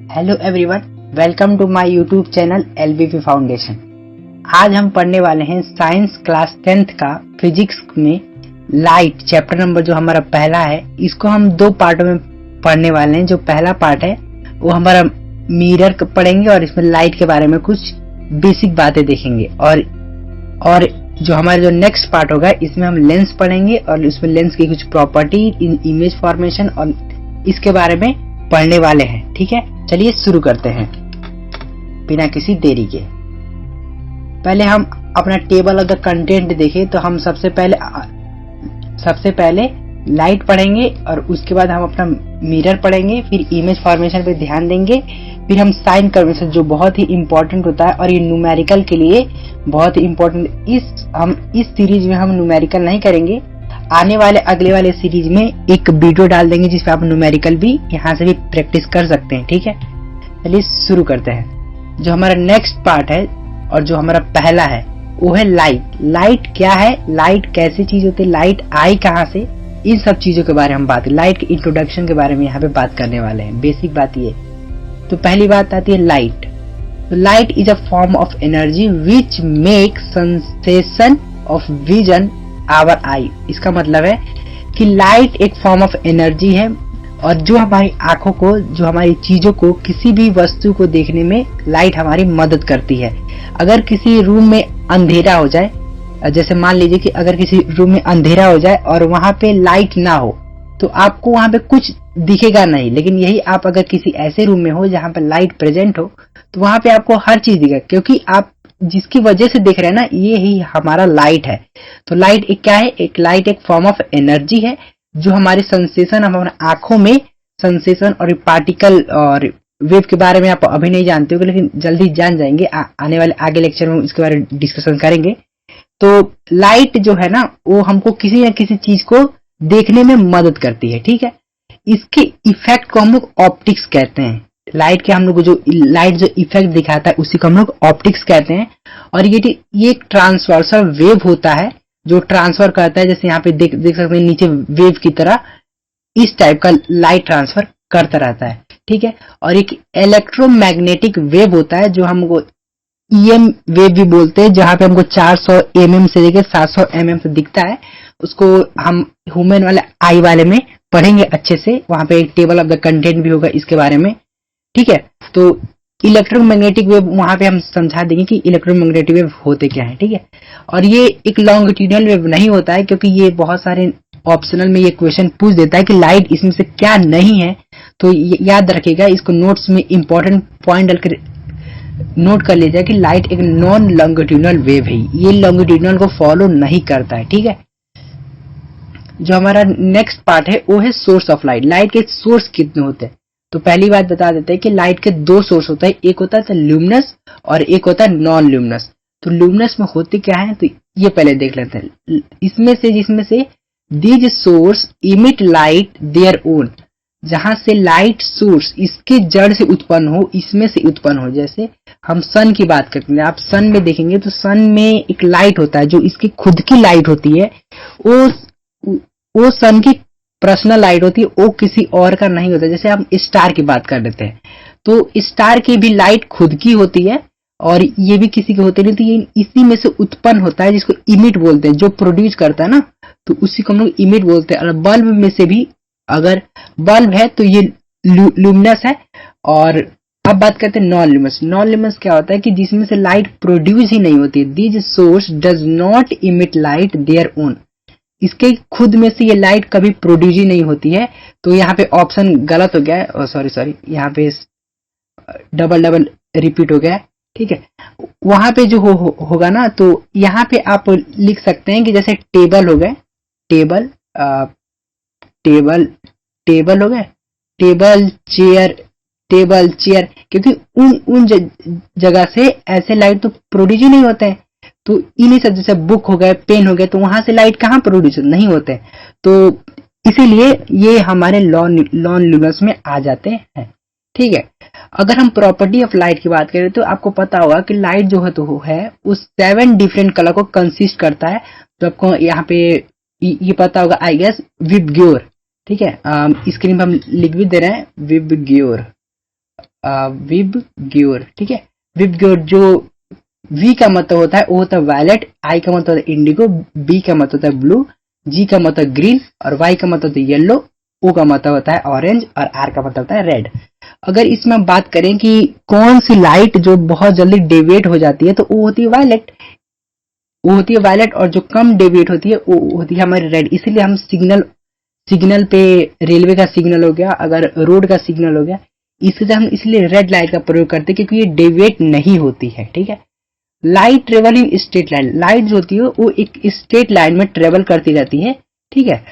Hello everyone, welcome to my YouTube channel LBP foundation. आज हम पढ़ने वाले हैं साइंस क्लास 10th का फिजिक्स में लाइट चैप्टर नंबर जो हमारा पहला है। इसको हम दो पार्टों में पढ़ने वाले हैं। जो पहला पार्ट है वो हमारा मिरर पढ़ेंगे और इसमें लाइट के बारे में कुछ बेसिक बातें देखेंगे और जो हमारा जो नेक्स्ट पार्ट होगा इसमें हम लेंस पढ़ेंगे और इसमें लेंस की कुछ प्रॉपर्टी, इमेज फॉर्मेशन और इसके बारे में पढ़ने वाले हैं। ठीक है, चलिए शुरू करते हैं बिना किसी देरी के। पहले हम अपना टेबल ऑफ द कंटेंट देखें तो हम सबसे पहले लाइट पढ़ेंगे और उसके बाद हम अपना मिरर पढ़ेंगे, फिर इमेज फॉर्मेशन पे ध्यान देंगे, फिर हम साइन कन्वेंशन जो बहुत ही इंपॉर्टेंट होता है और ये न्यूमेरिकल के लिए बहुत ही इंपॉर्टेंट। इस सीरीज में हम न्यूमेरिकल नहीं करेंगे। आने वाले अगले वाले सीरीज में एक वीडियो डाल देंगे जिसपे आप न्यूमेरिकल भी यहाँ से भी प्रैक्टिस कर सकते हैं। ठीक है, चलिए शुरू करते हैं। जो हमारा नेक्स्ट पार्ट है और जो हमारा पहला है वो है लाइट। लाइट क्या है, लाइट कैसी चीज होती है, लाइट आई कहाँ से, इन सब चीजों के बारे में हम बात, लाइट के इंट्रोडक्शन के बारे में यहाँ पे बात करने वाले हैं। बेसिक बात ये। तो पहली बात आती है लाइट। तो light is a form of energy which make sensation of vision our eye. इसका मतलब है कि लाइट एक फॉर्म ऑफ एनर्जी है और जो हमारी आंखों को, जो हमारी चीजों को, किसी भी वस्तु को देखने में लाइट हमारी मदद करती है। अगर किसी रूम में अंधेरा हो जाए, जैसे मान लीजिए कि अगर किसी रूम में अंधेरा हो जाए और वहां पे लाइट ना हो तो आपको वहां पे कुछ दिखेगा नहीं। लेकिन यही आप अगर किसी ऐसे रूम में हो जहां पे लाइट प्रेजेंट हो तो वहां पे आपको हर चीज दिखेगा, क्योंकि आप जिसकी वजह से देख रहे हैं ना, ये ही हमारा लाइट है। तो लाइट एक क्या है, एक लाइट एक फॉर्म ऑफ एनर्जी है जो हमारे सेंसेशन, हमारे आंखों में सेंसेशन और पार्टिकल और वेव के बारे में आप अभी नहीं जानते हो, लेकिन जल्दी जान जाएंगे। आने वाले आगे लेक्चर में इसके बारे में डिस्कशन करेंगे। तो लाइट जो है ना वो हमको किसी न किसी चीज को देखने में मदद करती है। ठीक है, इसके इफेक्ट को हम लोग ऑप्टिक्स कहते हैं। लाइट के हम लोग जो लाइट जो इफेक्ट दिखाता है उसी को हम लोग ऑप्टिक्स कहते हैं। और ये एक ट्रांसवर्सल वेव होता है जो ट्रांसफर करता है, जैसे यहाँ पे देख सकते हैं नीचे वेव की तरह इस टाइप का लाइट ट्रांसफर करता रहता है। ठीक है, और एक इलेक्ट्रोमैग्नेटिक वेव होता है जो हमको ईएम वेव भी बोलते हैं, जहां पे हमको 400 mm से लेकर 700 mm से दिखता है। उसको हम ह्यूमन वाले आई वाले में पढ़ेंगे अच्छे से, वहां पे एक टेबल ऑफ द कंटेंट भी होगा इसके बारे में। ठीक है, तो इलेक्ट्रोमैग्नेटिक वेव वहां पे हम समझा देंगे कि इलेक्ट्रोमैग्नेटिक वेव होते क्या है। ठीक है, और ये एक लॉन्गिट्यूडनल वेव नहीं होता है, क्योंकि ये बहुत सारे ऑप्शनल में ये क्वेश्चन पूछ देता है कि लाइट इसमें से क्या नहीं है। तो याद रखिएगा, इसको नोट्स में इंपॉर्टेंट पॉइंट डालकर नोट कर लीजिए कि लाइट एक नॉन लॉन्गिट्यूडनल वेव है, ये लॉन्गिट्यूडनल को फॉलो नहीं करता है। ठीक है, जो हमारा नेक्स्ट पार्ट है वो है सोर्स ऑफ लाइट। लाइट के सोर्स कितने होते हैं, तो पहली बात बता देते हैं कि लाइट के दो सोर्स होता है, एक होता है ल्यूमिनस और एक होता है नॉन ल्यूमिनस। तो ल्यूमिनस में होते क्या है, तो ये पहले देख लेते हैं। जिसमें से these source emit light their own, जहां से लाइट सोर्स इसके जड़ से उत्पन्न हो, इसमें से उत्पन्न हो। जैसे हम सन की बात करते हैं, आप सन में देखेंगे तो सन में एक लाइट होता है जो इसकी खुद की लाइट होती है। वो सन की पर्सनल लाइट होती है, वो किसी और का नहीं होता। जैसे हम स्टार की बात कर लेते हैं तो स्टार की भी लाइट खुद की होती है और ये भी किसी के होते नहीं। तो ये इसी में से उत्पन्न होता है, जिसको इमिट बोलते हैं, जो प्रोड्यूस करता है ना, तो उसी को हम लोग इमिट बोलते हैं। और बल्ब में से भी, अगर बल्ब है तो ये ल्यूमिनस है। और अब बात करते हैं नॉन ल्यूमिनस। नॉन ल्यूमिनस क्या होता है कि जिसमें से लाइट प्रोड्यूस ही नहीं होती। This source does not emit light their own, इसके खुद में से ये लाइट कभी प्रोड्यूस ही नहीं होती है। तो यहाँ पे ऑप्शन गलत हो गया है, सॉरी यहाँ पे डबल रिपीट हो गया है। ठीक है, वहां पे जो होगा ना, तो यहाँ पे आप लिख सकते हैं कि जैसे टेबल हो गए, टेबल हो गए, टेबल चेयर, क्योंकि उन जगह से ऐसे लाइट तो प्रोड्यूस ही नहीं होते हैं। तो इन्हीं सब, जैसे बुक हो गए, पेन हो गए, तो वहां से लाइट कहाँ प्रोड्यूस नहीं होते। तो इसीलिए ये हमारे नॉन ल्यूमिनस में आ जाते हैं। ठीक है, अगर हम प्रॉपर्टी ऑफ लाइट की बात करें तो आपको पता होगा कि लाइट जो है तो है उस 7 डिफरेंट कलर को कंसिस्ट करता है। तो आपको यहाँ पे ये पता होगा, आई गेस, विबग्योर। ठीक है, स्क्रीन पर हम लिख भी दे रहे हैं, विबग्योर। विबग्योर, ठीक है। विबग्योर जो वी का मतलब होता है वो होता है वायलेट, आई का मतलब होता है इंडिगो, बी का मतलब होता है ब्लू, जी का मतलब ग्रीन और वाई का मतलब होता है येलो, ओ का मतलब होता है ऑरेंज और आर का मतलब होता है रेड। अगर इसमें हम बात करें कि कौन सी लाइट जो बहुत जल्दी डेविएट हो जाती है तो वो होती है वायलेट, वो होती है वायलेट, और जो कम डेविएट होती है वो होती है हमारी रेड। इसीलिए हम सिग्नल पे, रेलवे का सिग्नल हो गया, अगर रोड का सिग्नल हो गया, इससे हम इसलिए रेड लाइट का प्रयोग करते हैं क्योंकि ये डेविएट नहीं होती है, ठीक है। Light travel in straight line, light जो होती है वो एक स्ट्रेट लाइन में ट्रेवल करती रहती है, ठीक है।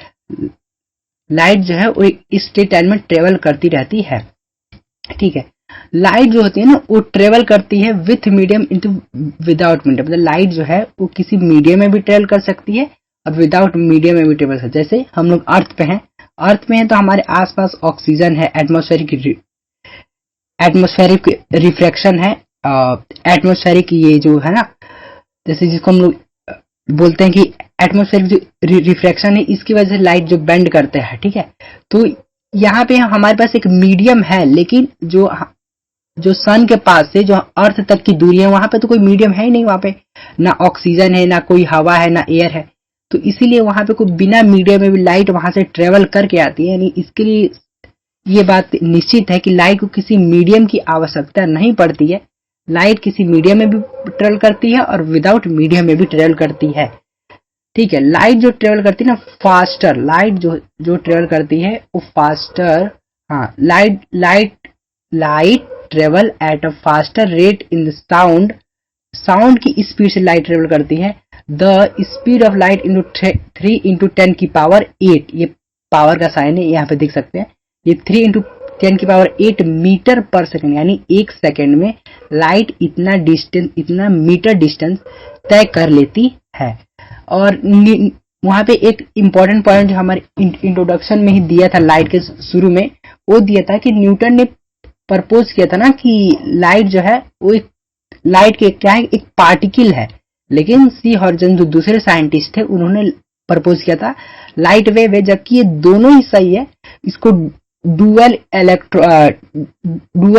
लाइट जो है वो एक स्ट्रेट लाइन में ट्रेवल करती रहती है, ठीक है। लाइट जो होती है ना वो ट्रेवल करती है with medium into without medium, मतलब लाइट जो है वो किसी मीडियम में भी ट्रेवल कर सकती है और विदाउट मीडियम में भी ट्रेवल कर सकती है। जैसे हम लोग अर्थ पे हैं, अर्थ में है तो हमारे आसपास ऑक्सीजन है, एटमोस्फेरिक रिफ्रैक्शन है, एटमोस्फेरिक ये जो है ना, जैसे जिसको हम लोग बोलते हैं कि एटमोस्फेरिक जो रिफ्रैक्शन है, इसकी वजह से लाइट जो बेंड करते हैं, ठीक है। तो यहाँ पे हमारे पास एक मीडियम है, लेकिन जो सन के पास से जो अर्थ तक की दूरी है वहां पे तो कोई मीडियम है ही नहीं, वहां पे ना ऑक्सीजन है, ना कोई हवा है, ना एयर है, तो इसीलिए वहां पे कोई बिना मीडियम में भी लाइट वहां से ट्रेवल करके आती है। यानी इसके लिए ये बात निश्चित है कि लाइट को किसी मीडियम की आवश्यकता नहीं पड़ती है, लाइट किसी मीडियम में भी ट्रेवल करती है और विदाउट मीडियम में भी ट्रेवल करती है, ठीक है। लाइट जो ट्रेवल करती है ना फास्टर, लाइट जो ट्रेवल करती है वो फास्टर, हाँ, light travel at a faster rate in the sound, sound की स्पीड से लाइट ट्रेवल करती है। The speed of light into 3 into 10 की पावर 8, ये पावर का साइन है, यहाँ पे देख सकते हैं, ये 3 इंटू 10 की पावर 8 मीटर पर सेकेंड, यानी एक सेकेंड में लाइट इतना डिस्टेंस, इतना मीटर डिस्टेंस तय कर लेती है। और वहां पे एक इंपॉर्टेंट पॉइंट जो हमारे इंट्रोडक्शन में ही दिया था लाइट के शुरू में, वो दिया था कि न्यूटन ने प्रपोज किया था ना कि लाइट जो है वो एक, लाइट के क्या है, एक पार्टिकल है, लेकिन सी हॉर्जन जो दूसरे साइंटिस्ट थे उन्होंने प्रपोज किया था लाइट वेव है, जबकि ये दोनों ही सही है। इसको डुअल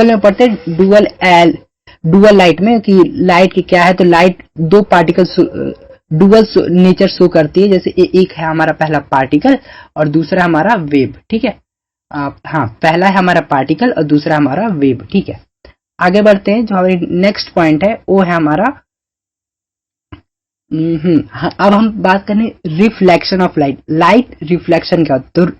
में पढ़ते, डुअल लाइट में कि लाइट की क्या है, तो लाइट दो पार्टिकल डुअल नेचर शो करती है, जैसे एक है हमारा पहला पार्टिकल और दूसरा हमारा वेव, ठीक है। हाँ, पहला है हमारा पार्टिकल और दूसरा हमारा वेव, ठीक है। आगे बढ़ते हैं, जो हमारी नेक्स्ट पॉइंट है वो है हमारा हाँ, अब हम बात करें reflection of light. Light reflection क्या होता है, तो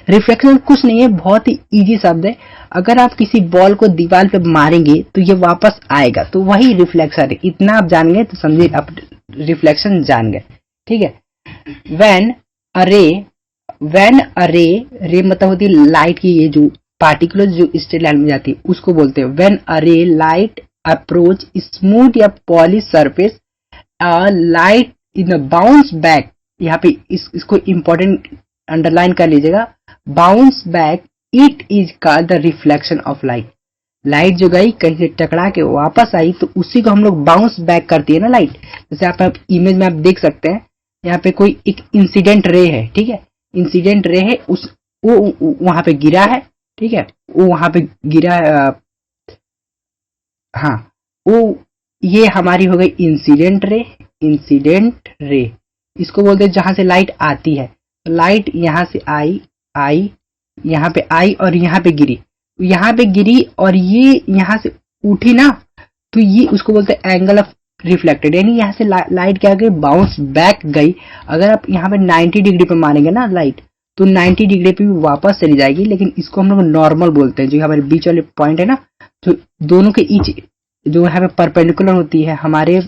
रिफ्लेक्शन कुछ नहीं है, बहुत ही इजी शब्द है। अगर आप किसी बॉल को दीवार पे मारेंगे तो ये वापस आएगा, तो वही रिफ्लेक्शन है। इतना आप जान गए तो समझिए आप रिफ्लेक्शन जान गए, ठीक है। व्हेन अ रे मतलब होती है लाइट की, ये जो पार्टिकुलर जो स्ट्रेट लाइन में जाती है उसको बोलते हैं व्हेन अ रे लाइट अप्रोच स्मूथ या polish surface, light in bounce back, यहाँ पे इसको इंपॉर्टेंट अंडरलाइन कर लीजिएगा, bounce back, it is called the reflection of light. Light जो गई कहीं से टकरा के वापस आई तो उसी को हम लोग बाउंस बैक करती है ना लाइट। जैसे आप इमेज में आप देख सकते हैं, यहाँ पे कोई एक इंसिडेंट रे है, ठीक है, इंसिडेंट रे है, उस वो वहां पे गिरा है, ठीक है, वो वहां पे गिरा है, हाँ, वो ये हमारी हो गई इंसिडेंट रे, इसको बोलते हैं जहां से लाइट आती है। लाइट यहां से आई यहाँ पे आई और यहाँ पे गिरी और ये यहाँ से उठी ना, तो ये उसको बोलते हैं एंगल ऑफ रिफ्लेक्टेड, यानी यहाँ से लाइट क्या गई, बाउंस बैक गई। अगर आप यहाँ पे 90 डिग्री पे मारेंगे ना लाइट, तो 90 डिग्री पे भी वापस चली जाएगी, लेकिन इसको हम लोग नॉर्मल बोलते हैं। जो हमारे बीच वाले पॉइंट है ना, जो दोनों के ईच जो यहाँ पे परपेंडिकुलर होती है हमारे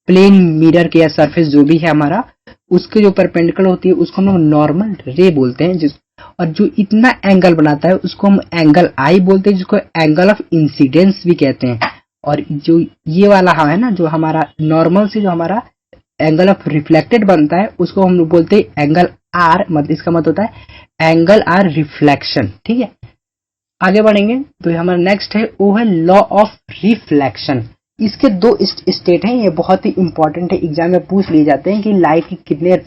प्लेन मिरर के या सरफेस जो भी है हमारा, उसके जो परपेंडिकुलर होती है उसको हम लोग नॉर्मल रे बोलते हैं। और जो इतना एंगल बनाता है उसको हम एंगल आई बोलते हैं, जिसको एंगल ऑफ इंसिडेंस भी कहते हैं। और जो ये वाला है ना, जो हमारा नॉर्मल से जो हमारा एंगल ऑफ रिफ्लेक्टेड बनता है उसको हम लोग बोलते हैं एंगल आर, मतलब इसका मतलब होता है एंगल आर रिफ्लेक्शन, ठीक है। आगे बढ़ेंगे तो हमारा नेक्स्ट है वो है लॉ ऑफ रिफ्लेक्शन। इसके दो स्टेट हैं, ये बहुत ही इंपॉर्टेंट है, एग्जाम में पूछ लिए जाते हैं कि लाइट के कितने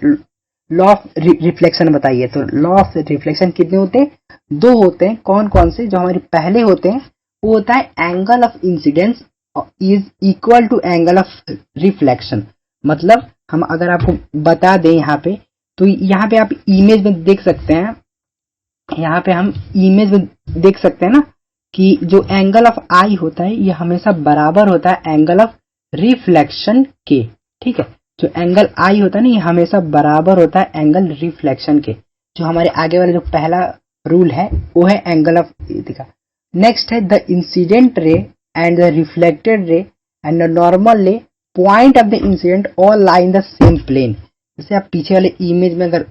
लॉ ऑफ रिफ्लेक्शन बताइए। तो लॉ ऑफ रिफ्लेक्शन कितने होते हैं, दो होते हैं। कौन कौन से, जो हमारे पहले होते हैं वो होता है angle of incidence is equal to angle of reflection. मतलब हम अगर आपको बता दें यहाँ पे, तो यहाँ पे आप इमेज में देख सकते हैं, यहाँ पे हम इमेज में देख सकते हैं ना कि जो एंगल ऑफ आई होता है ये हमेशा बराबर होता है एंगल ऑफ रिफ्लेक्शन के। ठीक है, जो एंगल आई होता है ना ये हमेशा बराबर होता है एंगल रिफ्लेक्शन के। जो हमारे आगे वाला जो पहला रूल है वो है एंगल ऑफ दिखा। नेक्स्ट है the incident ray and the reflected ray and the normal ray point of the incident all lie in the same plane. जैसे आप पीछे वाले इमेज में अगर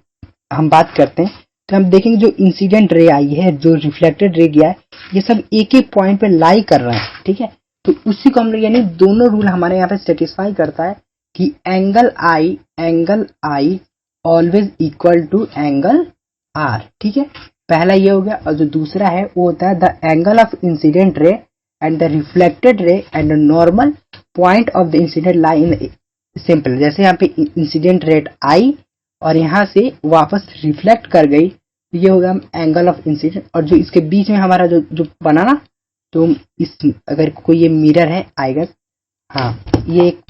हम बात करते हैं तो हम देखेंगे जो इंसिडेंट रे आई है, जो रिफ्लेक्टेड रे गया है, ये सब एक एक पॉइंट पे लाई कर रहे हैं। ठीक है, तो उसी को हम लोग यानी दोनों रूल हमारे यहाँ पे सेटिस्फाई करता है कि angle I always equal to angle R. ठीक है, पहला ये हो गया। और जो दूसरा है वो होता है the angle of incident ray and the reflected ray and the normal point of the incident lie in simple. जैसे यहाँ पे इंसिडेंट रेट आई और यहाँ से वापस रिफ्लेक्ट कर गई, तो ये होगा एंगल ऑफ इंसिडेंट। और जो इसके बीच में हमारा जो बना ना, तो इस अगर कोई ये मिरर है आएगा, हाँ ये एक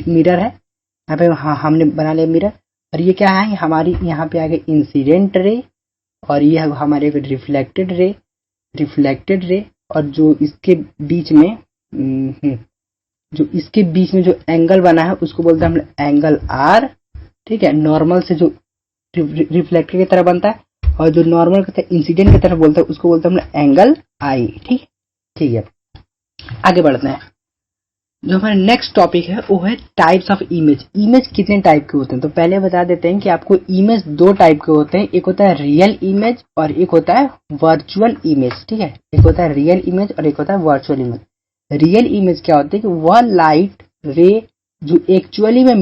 मिरर है यहाँ पे, हाँ हमने बना लिया मिरर। और ये क्या है, हमारी यहाँ पे आ गई इंसिडेंट रे और ये हमारे रिफ्लेक्टेड रे और जो इसके बीच में जो एंगल बना है उसको बोलते हैं हम एंगल आर। ठीक है, नॉर्मल से जो रिफ्लेक्टेड की तरह बनता है और जो नॉर्मल की तरह इंसिडेंट की तरह बोलता है उसको बोलते हैं हम एंगल आई। ठीक है, आगे बढ़ते हैं। जो हमारा नेक्स्ट टॉपिक है वो है टाइप्स ऑफ इमेज। इमेज कितने टाइप के होते हैं, तो पहले बता देते हैं कि आपको इमेज दो टाइप के होते हैं, एक होता है रियल इमेज और एक होता है वर्चुअल इमेज। ठीक है, एक होता है रियल इमेज और एक होता है वर्चुअल इमेज। रियल इमेज क्या होती है कि वह लाइट रे जो एक्चुअली में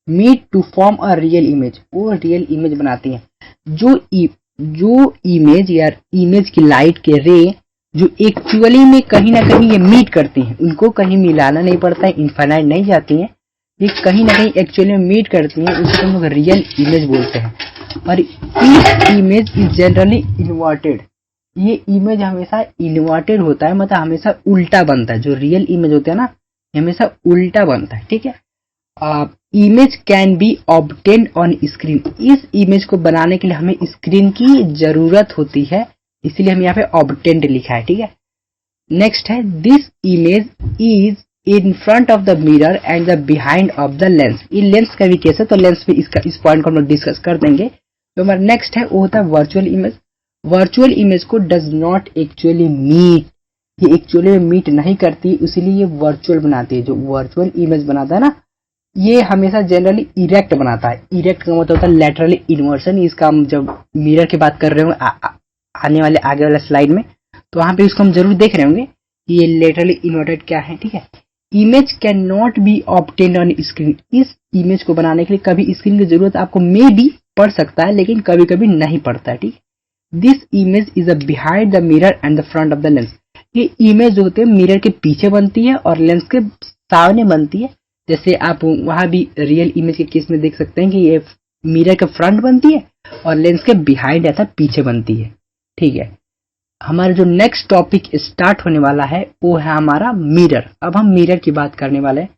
meet to form a real image, वो रियल इमेज बनाती हैं। जो इमेज या इमेज की लाइट के रे जो एक्चुअली में कहीं ना कहीं ये मीट करती हैं, उनको कहीं मिलाना नहीं पड़ता है, इनफाइनाइट नहीं जाती हैं, ये कहीं ना कहीं एक्चुअली में मीट करती हैं, उसको हम लोग रियल इमेज बोलते हैं। और each image is generally inverted. ये इमेज हमेशा इन्वर्टेड होता है, मतलब हमेशा उल्टा बनता है। जो रियल इमेज होता है ना हमेशा उल्टा बनता है। ठीक है, image can be obtained on screen. इस इमेज को बनाने के लिए हमें स्क्रीन की जरूरत होती है, इसीलिए हम यहाँ पे ऑब्टेन्ड लिखा है। ठीक है, नेक्स्ट है this image is in front of the mirror and the behind of the lens. ये लेंस का भी केस है, तो लेंस पे इस पॉइंट को हम लोग डिस्कस कर देंगे। तो हमारा नेक्स्ट है वो होता है वर्चुअल इमेज। वर्चुअल इमेज को डज नॉट एक्चुअली मीट, ये एक्चुअली में मीट नहीं करती, इसीलिए ये वर्चुअल बनाती है। जो वर्चुअल इमेज बनाता है ना ये हमेशा जनरली इरेक्ट बनाता है। इरेक्ट का मतलब होता है लैटरली इन्वर्सन। इसका हम जब मिरर की बात कर रहे होंगे आने वाले आगे वाला स्लाइड में, तो वहां पे इसको हम जरूर देख रहे होंगे कि ये लेटरली इन्वर्टेड क्या है। ठीक है, image can not be obtained on screen. इस इमेज को बनाने के लिए कभी स्क्रीन की जरूरत आपको मे बी पड़ सकता है, लेकिन कभी कभी नहीं पड़ता है। ठीक, this image is a behind the mirror and the front of the lens. ये इमेज जो होते हैं मिरर के पीछे बनती है और लेंस के सामने बनती है। जैसे आप वहां भी रियल इमेज के केस में देख सकते हैं कि ये मिरर के फ्रंट बनती है और लेंस के बिहाइंड ऐसा पीछे बनती है। ठीक है, हमारा जो नेक्स्ट टॉपिक स्टार्ट होने वाला है वो है हमारा मिरर। अब हम मिरर की बात करने वाले हैं।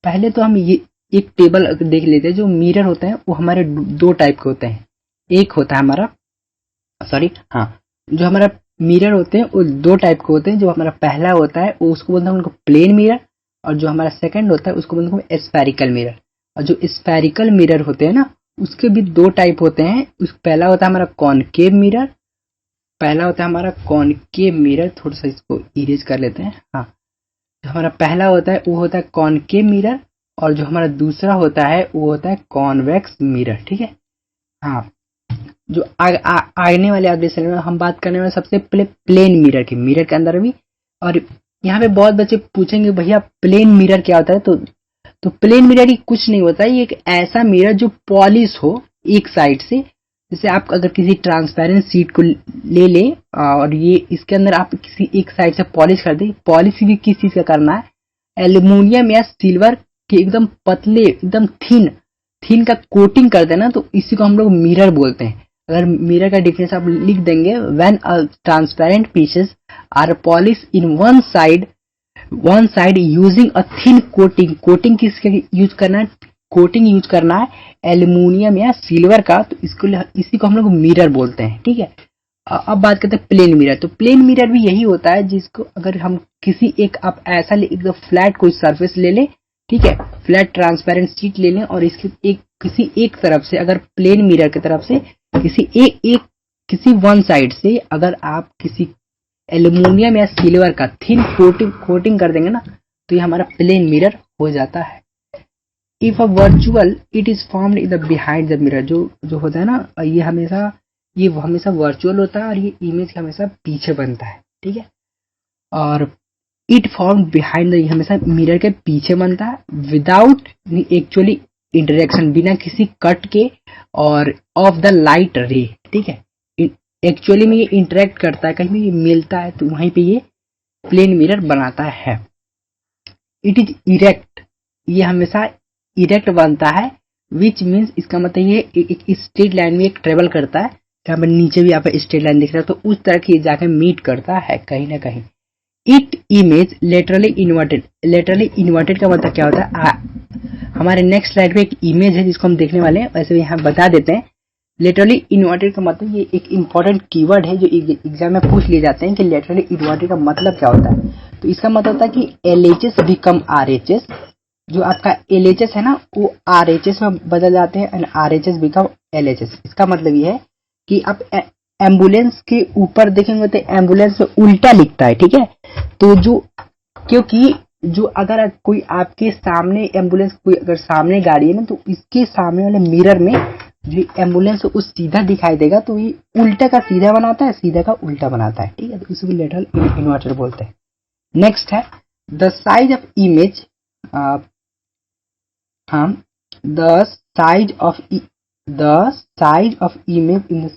पहले तो हम ये एक टेबल देख लेते हैं। जो मिरर होते हैं वो हमारे दो टाइप के होते हैं। एक होता है हमारा जो हमारा मिरर होते हैं वो दो टाइप के होते हैं। जो हमारा पहला होता है वो उसको बोलते हैं उनको प्लेन मिरर, और जो हमारा सेकंड होता है उसको बोलते हैं स्फेरिकल मिरर। और जो स्फेरिकल मिरर होते हैं ना उसके भी दो टाइप होते हैं। पहला होता है हमारा कॉनकेव मिरर, थोड़ा सा इसको इरेज कर लेते हैं। जो हमारा पहला होता है वो होता है कॉनकेव मिरर, और जो हमारा दूसरा होता है वो होता है कॉन्वेक्स मिरर। ठीक है, जो आने वाले अगले स्लाइड में हम बात करने वाले सबसे पहले प्लेन मिरर की, मिरर के अंदर भी। और यहाँ पे बहुत बच्चे पूछेंगे भैया प्लेन मिरर क्या होता है, तो प्लेन मिरर ही कुछ नहीं होता है। ये एक ऐसा मिरर जो पॉलिश हो एक साइड से। जैसे आप अगर किसी ट्रांसपेरेंट शीट को ले लें और ये इसके अंदर आप किसी एक साइड से पॉलिश कर दें। पॉलिश भी किस चीज का करना है, एल्यूमिनियम या सिल्वर के एकदम पतले एकदम थिन का कोटिंग कर देना, तो इसी को हम लोग मिरर बोलते हैं। अगर मिरर का डिफरेंस आप लिख देंगे, when a transparent pieces are polish in one side using a thin coating. Coating किसके यूज करना है? कोटिंग यूज करना है एल्यूमिनियम या सिल्वर का, तो इसको इसी को हम लोग मिरर बोलते हैं। ठीक है, अब बात करते हैं प्लेन मिरर। तो प्लेन मिरर भी यही होता है, जिसको अगर हम किसी एक आप ऐसा एकदम फ्लैट कोई सरफेस ले लें, ठीक है, फ्लैट ट्रांसपेरेंट शीट ले लें और इसकी किसी एक तरफ से, अगर प्लेन मिरर की तरफ से किसी वन साइड से अगर आप किसी एल्यूमिनियम या सिल्वर का थिन कोटिंग कर देंगे ना, तो ये हमारा प्लेन मिरर हो जाता है। If a virtual it is formed in the behind the mirror, जो होता है ना, ये हमेशा वर्चुअल होता है और ये इमेज हमेशा पीछे बनता है। ठीक है, और इट फॉर्म बिहाइंड द, हमेशा मिरर के पीछे बनता है, विदाउट एक्चुअली इंटरेक्शन, बिना किसी कट के और ऑफ द लाइट रे। ठीक है, एक्चुअली में ये इंटरेक्ट करता है, कहीं भी ये मिलता है तो वहीं पे ये प्लेन मिरर बनाता है। इट इज इरेक्ट, ये हमेशा इरेक्ट बनता है, विच मीन्स इसका मतलब ये एक स्ट्रेट लाइन में एक ट्रेवल करता है। यहाँ पर नीचे भी आप स्ट्रेट लाइन दिख रहा है, तो उस तरह की जाके मीट करता है कहीं ना कहीं। It image laterally inverted, laterally inverted का मतलब क्या होता है? हमारे नेक्स्ट स्लाइड में एक इमेज है जिसको हम देखने वाले हैं, वैसे यहाँ बता देते हैं। लेटरली इन्वर्टेड का मतलब, ये एक इंपॉर्टेंट कीवर्ड है जो एग्जाम में पूछ लिए जाते हैं कि लेटरली इन्वर्टेड का मतलब क्या होता है। तो इसका मतलब होता है कि LHS बिकम RHS, जो आपका LHS है ना वो RHS में बदल जाते हैं एंड RHS बिकम LHS। इसका मतलब ये है कि आप एम्बुलेंस के ऊपर देखेंगे तो एम्बुलेंस में उल्टा लिखता है। ठीक है, तो क्योंकि जो अगर कोई आपके सामने एम्बुलेंस, कोई अगर सामने गाड़ी है ना, तो इसके सामने वाले मिरर में जो एम्बुलेंस है वो सीधा दिखाई देगा, तो ये उल्टा का सीधा बनाता है, सीधा का उल्टा बनाता है। ठीक है, तो इसको लेटरल इन्वर्टेड बोलते हैं। नेक्स्ट है the size of image, the size of image in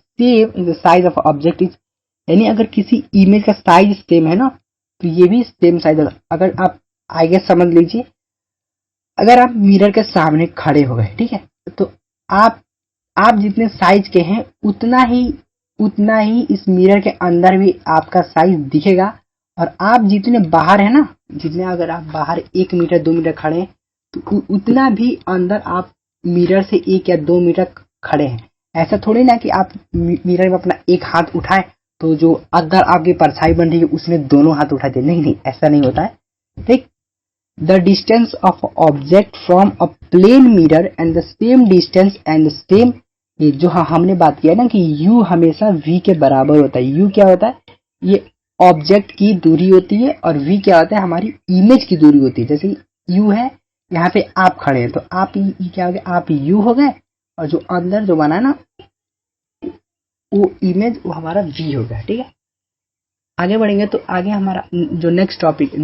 the size of object is, यानी अगर किसी इमेज का साइज सेम है ना, तो ये भी सेम साइज होगा। अगर आप आगे समझ लीजिए, अगर आप मिरर के सामने खड़े हो गए, ठीक है, तो आप जितने साइज के हैं उतना ही इस मिरर के अंदर भी आपका साइज दिखेगा। और आप जितने बाहर है ना, जितने अगर आप बाहर 1 मीटर 2 मीटर खड़े हैं, तो उतना भी अंदर आप मिरर से 1 या 2 मीटर खड़े हैं। ऐसा थोड़ी ना कि आप मिरर में अपना एक हाथ उठाए तो जो अंदर आपकी परछाई बन रही है उसमें दोनों हाथ उठा दे, नहीं, ऐसा नहीं होता है। ठीक, the distance of object from a plane mirror and the same distance and the same, ये जो हमने बात किया ना कि u हमेशा v के बराबर होता है। u क्या होता है? ये ऑब्जेक्ट की दूरी होती है, और v क्या होता है? हमारी इमेज की दूरी होती है। जैसे u है, यहाँ पे आप खड़े हैं तो आप क्या हो गए? आप u हो गए, और जो अंदर जो बना है ना वो इमेज वो हमारा v हो गया। ठीक है, आगे बढ़ेंगे तो आगे हमारा जो नेक्स्ट टॉपिक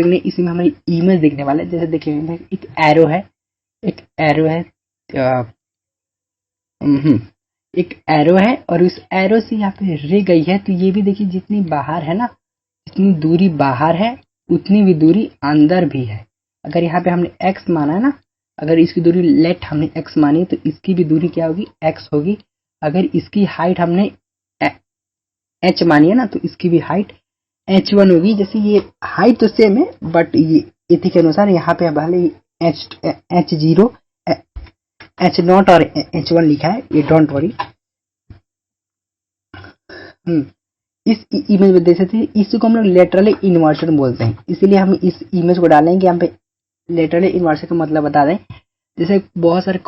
ने इसी में हमारी इमेज देखने वाले। जैसे देखिए एक एरो है, एक एरो है और उस एरो से यहाँ पे रे गई है। तो ये भी देखिए जितनी बाहर है ना, जितनी दूरी बाहर है उतनी भी दूरी अंदर भी है। अगर यहाँ पे हमने x माना है ना, अगर इसकी दूरी लेट हमने x मानी तो इसकी भी दूरी क्या होगी? x होगी। अगर इसकी हाइट हमने h मानी है ना, तो इसकी भी हाइट h1 होगी। जैसे ये हाइट तो सेम है, बट ये इसी के अनुसार यहाँ पे भले h0 h0 और h1 लिखा है, ये डोंट वरी। इस इमेज में देख सकते हैं, इसको हम लोग लेटरली इन्वर्शन बोलते हैं, इसीलिए हम इस इमेज को डालेंगे यहाँ पे। लेटरली इन्वर्शन का मतलब बता दें, जैसे बहुत सारे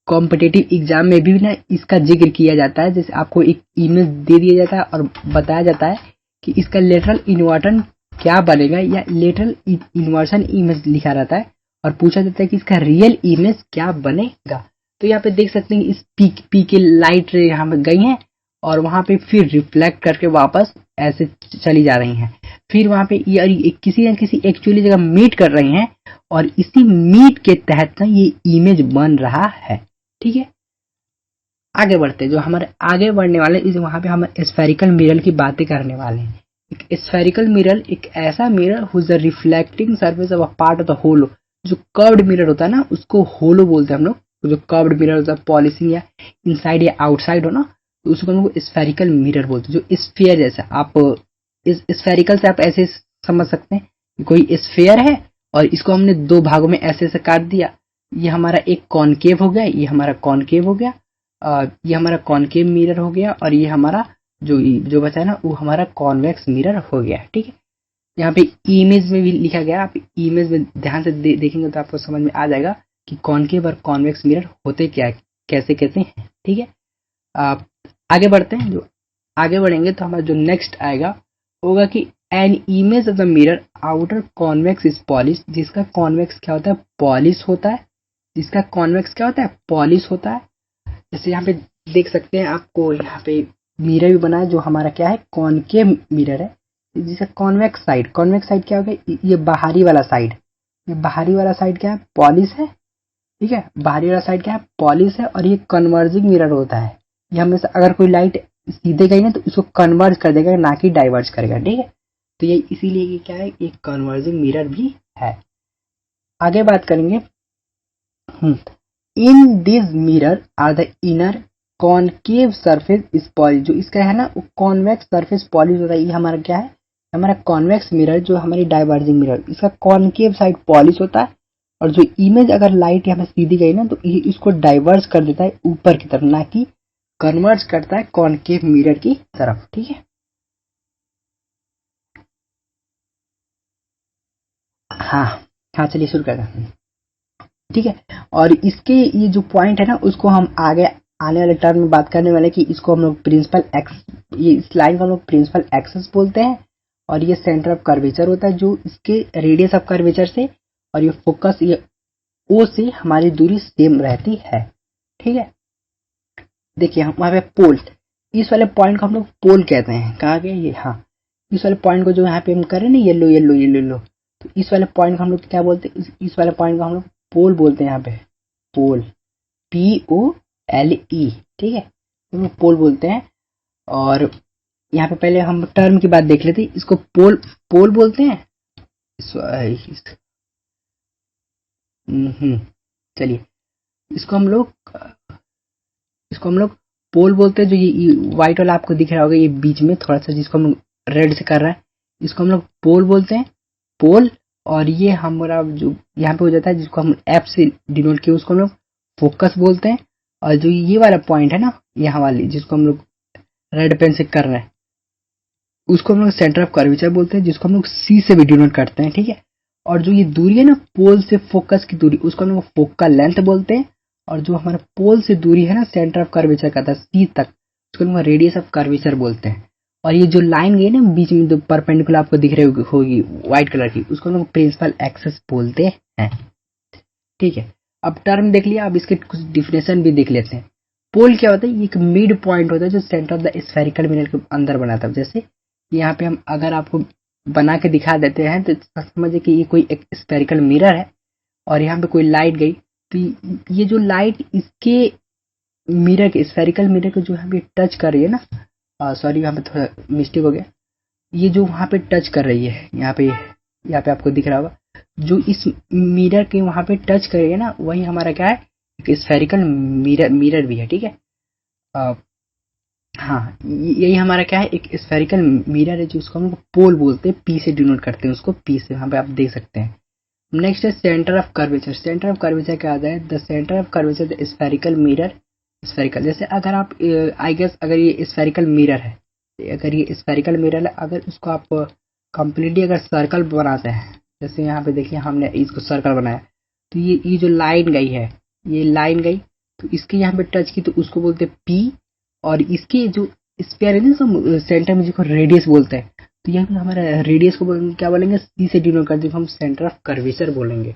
कॉम्पिटिटिव एग्जाम में भी ना इसका जिक्र किया जाता है। जैसे आपको एक इमेज दे दिया जाता है और बताया जाता है कि इसका लेटरल इन्वर्शन क्या बनेगा, या लेटरल इन्वर्शन इमेज लिखा रहता है और पूछा जाता है कि इसका रियल इमेज क्या बनेगा। तो यहाँ पे देख सकते हैं इस पी के लाइट रे यहाँ पे गई हैं और वहां पे फिर रिफ्लेक्ट करके वापस ऐसे चली जा रही हैं, फिर वहां पे किसी न किसी एक्चुअली जगह मीट कर रही हैं, और इसी मीट के तहत ना ये इमेज बन रहा है। ठीक है, आगे बढ़ते, जो हमारे आगे बढ़ने वाले इस वहां पे हम स्फेरिकल मिरर की बातें करने वाले हैं। एक स्फेरिकल मिरर एक ऐसा mirror whose the reflecting surface of a part of the hollow. जो कर्व्ड मिरर होता है ना उसको होलो बोलते हैं हम लोग। जो कर्व्ड मिरर होता है, पॉलिशिंग या इनसाइड या आउटसाइड हो ना, तो उसको हम लोग स्फेरिकल मिरर बोलते हैं, जो स्फीयर जैसा। आप इस स्फेरिकल से आप ऐसे समझ सकते हैं कि कोई स्फीयर है और इसको हमने दो भागों में ऐसे ऐसे काट दिया। ये हमारा एक कॉनकेव हो गया, ये हमारा कॉनकेव हो गया, ये हमारा कॉनकेव मिरर हो गया, और ये हमारा जो जो बचा है ना वो हमारा कॉन्वेक्स मिरर हो गया। ठीक है, यहाँ पे इमेज में भी लिखा गया, आप इमेज में ध्यान से देखेंगे तो आपको समझ में आ जाएगा कि कॉनकेव और कॉन्वेक्स मिरर होते क्या है, कैसे कैसे हैं। ठीक है, आप आगे बढ़ते हैं। जो आगे बढ़ेंगे तो हमारा जो नेक्स्ट आएगा होगा कि an image of the mirror outer convex is polish, जिसका कॉन्वेक्स क्या होता है, पॉलिश होता है। जिसका कॉन्वेक्स क्या होता है, पॉलिश होता है। जैसे यहाँ पे देख सकते हैं, आपको यहाँ पे मिरर भी बना है जो हमारा क्या है, कॉनकेव मिरर है। जिसका कॉन्वेक्स साइड क्या होगा, ये बाहरी वाला साइड, ये बाहरी वाला साइड क्या है, पॉलिश है। ठीक है, बाहरी वाला साइड क्या है, पॉलिश है। और ये कन्वर्जिंग मिरर होता है, ये हमेशा अगर कोई लाइट सीधे गई ना तो इसको कन्वर्ज कर देगा, ना कि डाइवर्ज करेगा। ठीक है, तो ये इसीलिए ये क्या है, एक कन्वर्जिंग मिरर भी है। आगे बात करेंगे, in this mirror are the inner concave surface is polish, जो इसका है ना वो कॉन्वेक्स सरफेस पॉलिश होता है। ये हमारा क्या है, हमारा कॉन्वेक्स मिरर, जो हमारी डाइवर्जिंग मिरर, इसका कॉनकेव साइड पॉलिश होता है। और जो इमेज अगर लाइट यहाँ पे सीधी गई ना तो ये इसको डाइवर्ज कर देता है ऊपर की तरफ, ना कि कन्वर्ज करता है कॉनकेव मिरर की तरफ। ठीक है, हाँ हाँ, चलिए शुरू करते हैं। ठीक है, और इसके ये जो पॉइंट है ना उसको हम आगे आने वाले टर्म में बात करने वाले कि इसको हम लोग प्रिंसिपल एक्स, ये इस लाइन को हम लोग प्रिंसिपल एक्सेस बोलते हैं। और ये सेंटर ऑफ कर्वेचर होता है, जो इसके रेडियस ऑफ कर्वेचर से और ये फोकस, ये ओ से हमारी दूरी सेम रहती है। ठीक है, देखिए हम वहाँ पे पोल, इस वाले पॉइंट को हम लोग पोल कहते हैं। कहा गया ये, हाँ, इस वाले पॉइंट को जो यहाँ पे हम कर रहे हैं ना, येलो येलो येलो येलो, तो इस वाले पॉइंट को हम लोग क्या बोलते हैं, इस वाले पॉइंट को हम लोग पोल बोलते हैं। यहाँ पे पोल, POLE। ठीक है, तो हम लोग पोल बोलते हैं। और यहाँ पे पहले हम टर्म की बात देख लेते हैं, इसको पोल पोल बोलते हैं। चलिए, इसको हम लोग इसको हम लोग पोल बोलते हैं। जो ये व्हाइट वाला आपको दिख रहा होगा ये बीच में थोड़ा सा, जिसको हम रेड से कर रहा है, इसको हम लोग पोल बोलते हैं, पोल। और ये हमारा जो यहाँ पे हो जाता है, जिसको हम एफ से डिनोट किए, उसको हम लोग फोकस बोलते हैं। और जो ये वाला पॉइंट है ना, यहाँ वाली जिसको हम लोग रेड पेन से कर रहे हैं, उसको हम लोग सेंटर ऑफ कर्वेचर बोलते हैं, जिसको हम लोग सी से भी डिनोट करते हैं। ठीक है, और जो ये दूरी है ना पोल से फोकस की दूरी, उसको हम लोग फोकल लेंथ बोलते हैं। और जो हमारा पोल से दूरी है ना सेंटर ऑफ कर्वेचर का था सी तक, उसको हम रेडियस ऑफ कर्वेचर बोलते हैं। और ये जो लाइन गई ना बीच में, जो परपेंडिकुलर आपको दिख रही होगी व्हाइट कलर की, उसको हम लोग प्रिंसिपल एक्सेस बोलते हैं। ठीक है, अब टर्म देख लिया, अब इसके कुछ डिफिनेशन भी देख लेते हैं। पोल क्या होता है, ये एक मिड पॉइंट होता है जो centre of the spherical mirror के अंदर बनाता है। जैसे यहाँ पे हम अगर आपको बना के दिखा देते हैं तो समझिए कि ये कोई एक स्फेरिकल मिरर है और यहाँ पे कोई लाइट गई, तो ये जो लाइट इसके मिरर के, स्फेरिकल मिरर को जो यहाँ पे टच कर रही है ना, सॉरी यहाँ पे थोड़ा मिस्टेक हो गया, ये जो वहाँ पे टच कर रही है, यहाँ पे आपको दिख रहा होगा, जो इस मिरर के वहाँ पे टच करेगा ना, वही हमारा क्या है, एक स्फेरिकल मिरर भी है। ठीक है, हाँ, यही हमारा क्या है, एक स्फेरिकल मिरर है, जिसको हम पोल बोलते हैं, पी से डिनोट करते हैं उसको, पी से, यहाँ पे आप देख सकते हैं। नेक्स्ट है centre of curvature. Centre of curvature क्या आता है, the centre of curvature the spherical mirror, spherical, जैसे अगर आप आई गेस अगर ये स्फेरिकल मिरर है, अगर ये स्फेरिकल मिरर है, अगर उसको आप कंप्लीटली अगर सर्कल बनाते हैं, जैसे यहाँ पे देखिए हमने इसको सर्कल बनाया, तो ये जो लाइन गई है, ये लाइन गई, तो इसके यहाँ पे टच की तो उसको बोलते हैं पी। और इसके जो स्पेयर है ना सेंटर में, जिसको रेडियस बोलते हैं, तो यहाँ पे हमारा रेडियस को क्या बोलेंगे, सी से डिनोट करते हैं, हम सेंटर ऑफ कर्वेचर बोलेंगे।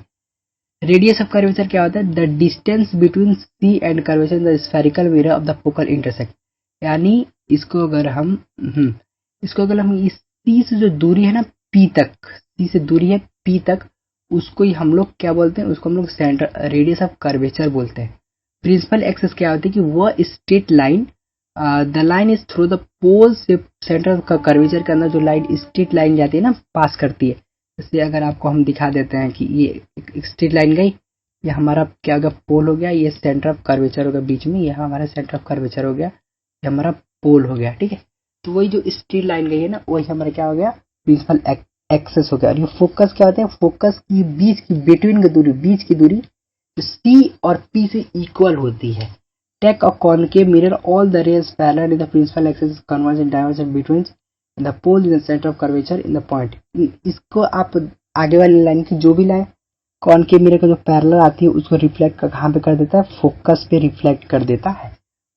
रेडियस ऑफ कर्वेचर क्या होता है, the distance between C and curvature the spherical mirror of the focal intersect. यानी इसको अगर हम इस सी से जो दूरी है ना पी तक, सी से दूरी है पी तक, उसको ही हम लोग क्या बोलते हैं, उसको हम लोग सेंटर रेडियस ऑफ कर्वेचर बोलते हैं। प्रिंसिपल एक्सेस क्या होती है कि वो straight line, the line is through the pole से सेंटर का कर्वेचर के अंदर जो लाइन स्ट्रेट लाइन जाती है ना, पास करती है। जैसे अगर आपको हम दिखा देते हैं कि ये एक स्ट्रेट लाइन गई, ये हमारा क्या होगा, पोल हो गया, ये सेंटर ऑफ कर्वेचर होगा बीच में, यह हमारा सेंटर ऑफ कर्वेचर हो गया, ये हमारा पोल हो गया, ठीक है। तो वही जो स्ट्रेट लाइन गई है ना, वही हमारा क्या हो गया, प्रिंसिपल एक्सेस हो गया। और ये फोकस क्या होता है, फोकस की बीच की बिटवीन की दूरी, बीच की दूरी C और P से इक्वल होती है। Take a concave mirror, all the rays parallel in the principal axis convergent divergent between the pole in the centre of curvature in the point. इसको आप आगे वाली लाइन की जो भी लाइन कॉनकेव मिरर का जो पैरेलल आती है उसको रिफ्लेक्ट कहाँ पे कर देता है, फोकस पे रिफ्लेक्ट कर देता है।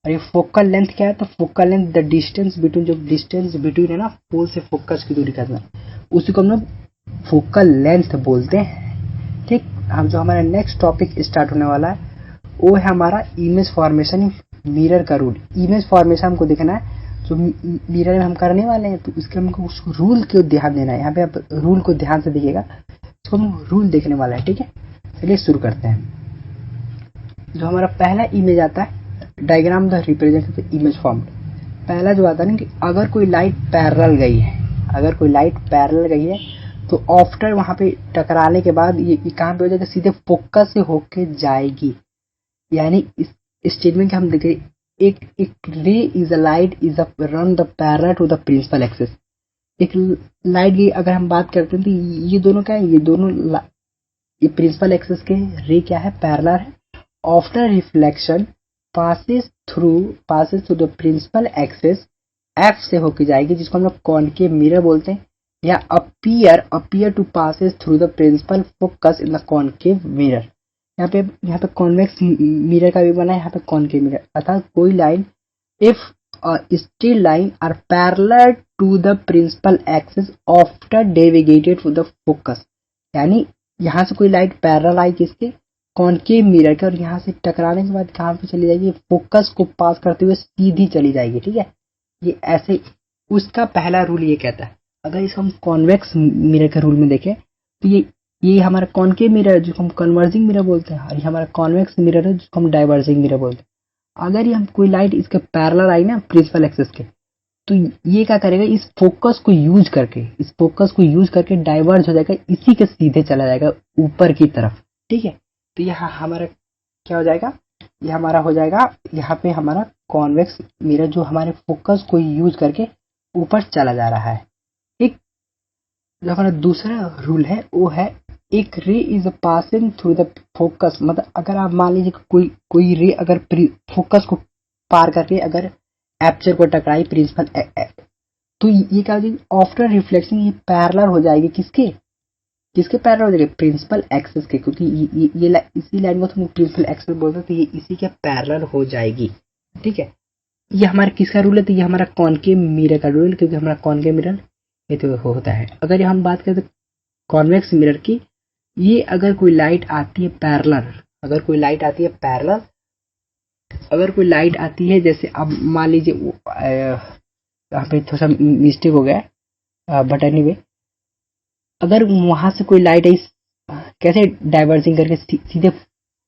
और ये फोकल लेंथ क्या है, तो focal length the distance between, जो डिस्टेंस बिटवीन है ना पोल से फोकस की दूरी करना, उसी को हम लोग फोकल लेंथ बोलते हैं, ठीक। अब जो हमारा नेक्स्ट टॉपिक स्टार्ट होने वाला है वो है हमारा इमेज फॉर्मेशन मिरर का रूल। इमेज फॉर्मेशन हमको देखना है जो मिरर में हम करने वाले हैं, तो इसके हमको उस रूल को ध्यान देना है। यहाँ पे आप रूल को ध्यान से देखिएगा, इसको हम रूल देखने वाला है, ठीक है। चलिए शुरू करते हैं। जो हमारा पहला इमेज आता है, diagram the represent the image form. पहला जो आता है ना कि अगर कोई लाइट पैरेलल गई है, अगर कोई लाइट पैरेलल गई है तो आफ्टर वहां पे टकराने के बाद ये कहाँ पे हो जाएगा, सीधे फोकस से होके जाएगी। यानी इस स्टेटमेंट के हम देखें, एक ray is a light is a run the parallel to the principal axis. एक लाइट की अगर हम बात करते हैं तो ये दोनों क्या है, ये दोनों ये प्रिंसिपल एक्सिस के रे क्या है, पैरेलल है। After reflection passes through the principal axis, F से होके जाएगी, जिसको हम लोग कॉनकेव मिरर बोलते हैं, या appear to passes through the principal focus in the concave mirror. यहाँ पे कॉन्वेक्स मिरर का भी बना है, यहाँ पे कॉनकेव मिरर, अर्थात कोई line if straight line are parallel to the principal axis after deviated to the focus. यानी यहाँ से कोई लाइट पैरेलल आई किसके, कॉनकेव मिरर के, और यहाँ से टकराने के बाद कहाँ पे चली जाएगी, फोकस को पास करते हुए सीधी चली जाएगी, ठीक है। ये ऐसे उसका पहला रूल ये कहता है। अगर इसको हम कॉन्वेक्स मिरर के रूल में देखें तो ये हमारा कॉनकेव मिरर है जिसको हम कन्वर्जिंग मिरर बोलते हैं, और ये हमारा कॉन्वेक्स मिरर है जिसको हम डाइवर्जिंग मिरर बोलते हैं। अगर ये हम कोई लाइट इसके पैरेलल आई ना प्रिंसिपल एक्सिस के, तो ये क्या करेगा, इस फोकस को यूज करके डाइवर्ज हो जाएगा, इसी के सीधे चला जाएगा ऊपर की तरफ, ठीक है। तो यहाँ हमारा क्या हो जाएगा, ये हमारा हो जाएगा यहाँ पे हमारा कॉन्वेक्स मिरर जो हमारे फोकस को यूज करके ऊपर चला जा रहा है, ठीक। जो हमारा दूसरा रूल है वो है, एक ray is passing through the focus. मतलब अगर आप मान लीजिए कोई रे अगर फोकस को पार करके अगर एपर्चर को टकराई प्रिंसिपल, तो ये क्या हो जाएगी, आफ्टर रिफ्लेक्शन ये पैरेलल हो जाएगी किसके पैरेलल हो जाएगी, प्रिंसिपल एक्सिस के, क्योंकि ये इसी लाइन को तुम प्रिंसिपल एक्सिस बोलते हैं, तो ये इसी के पैरेलल हो जाएगी, ठीक है। ये हमारा किसका रूल है, तो ये हमारा कॉनकेव मिरर का रूल, क्योंकि हमारा कॉनकेव मिरर ये तो होता है। अगर हम बात करें तो कॉन्वेक्स मिरर की, ये अगर कोई लाइट आती है पैरेलल, अगर कोई लाइट आती है जैसे अब मान लीजिए यहाँ पे थोड़ा सा मिस्टेक हो गया, बट एनीवे, अगर वहां से कोई लाइट आई कैसे डाइवर्जिंग करके सीधे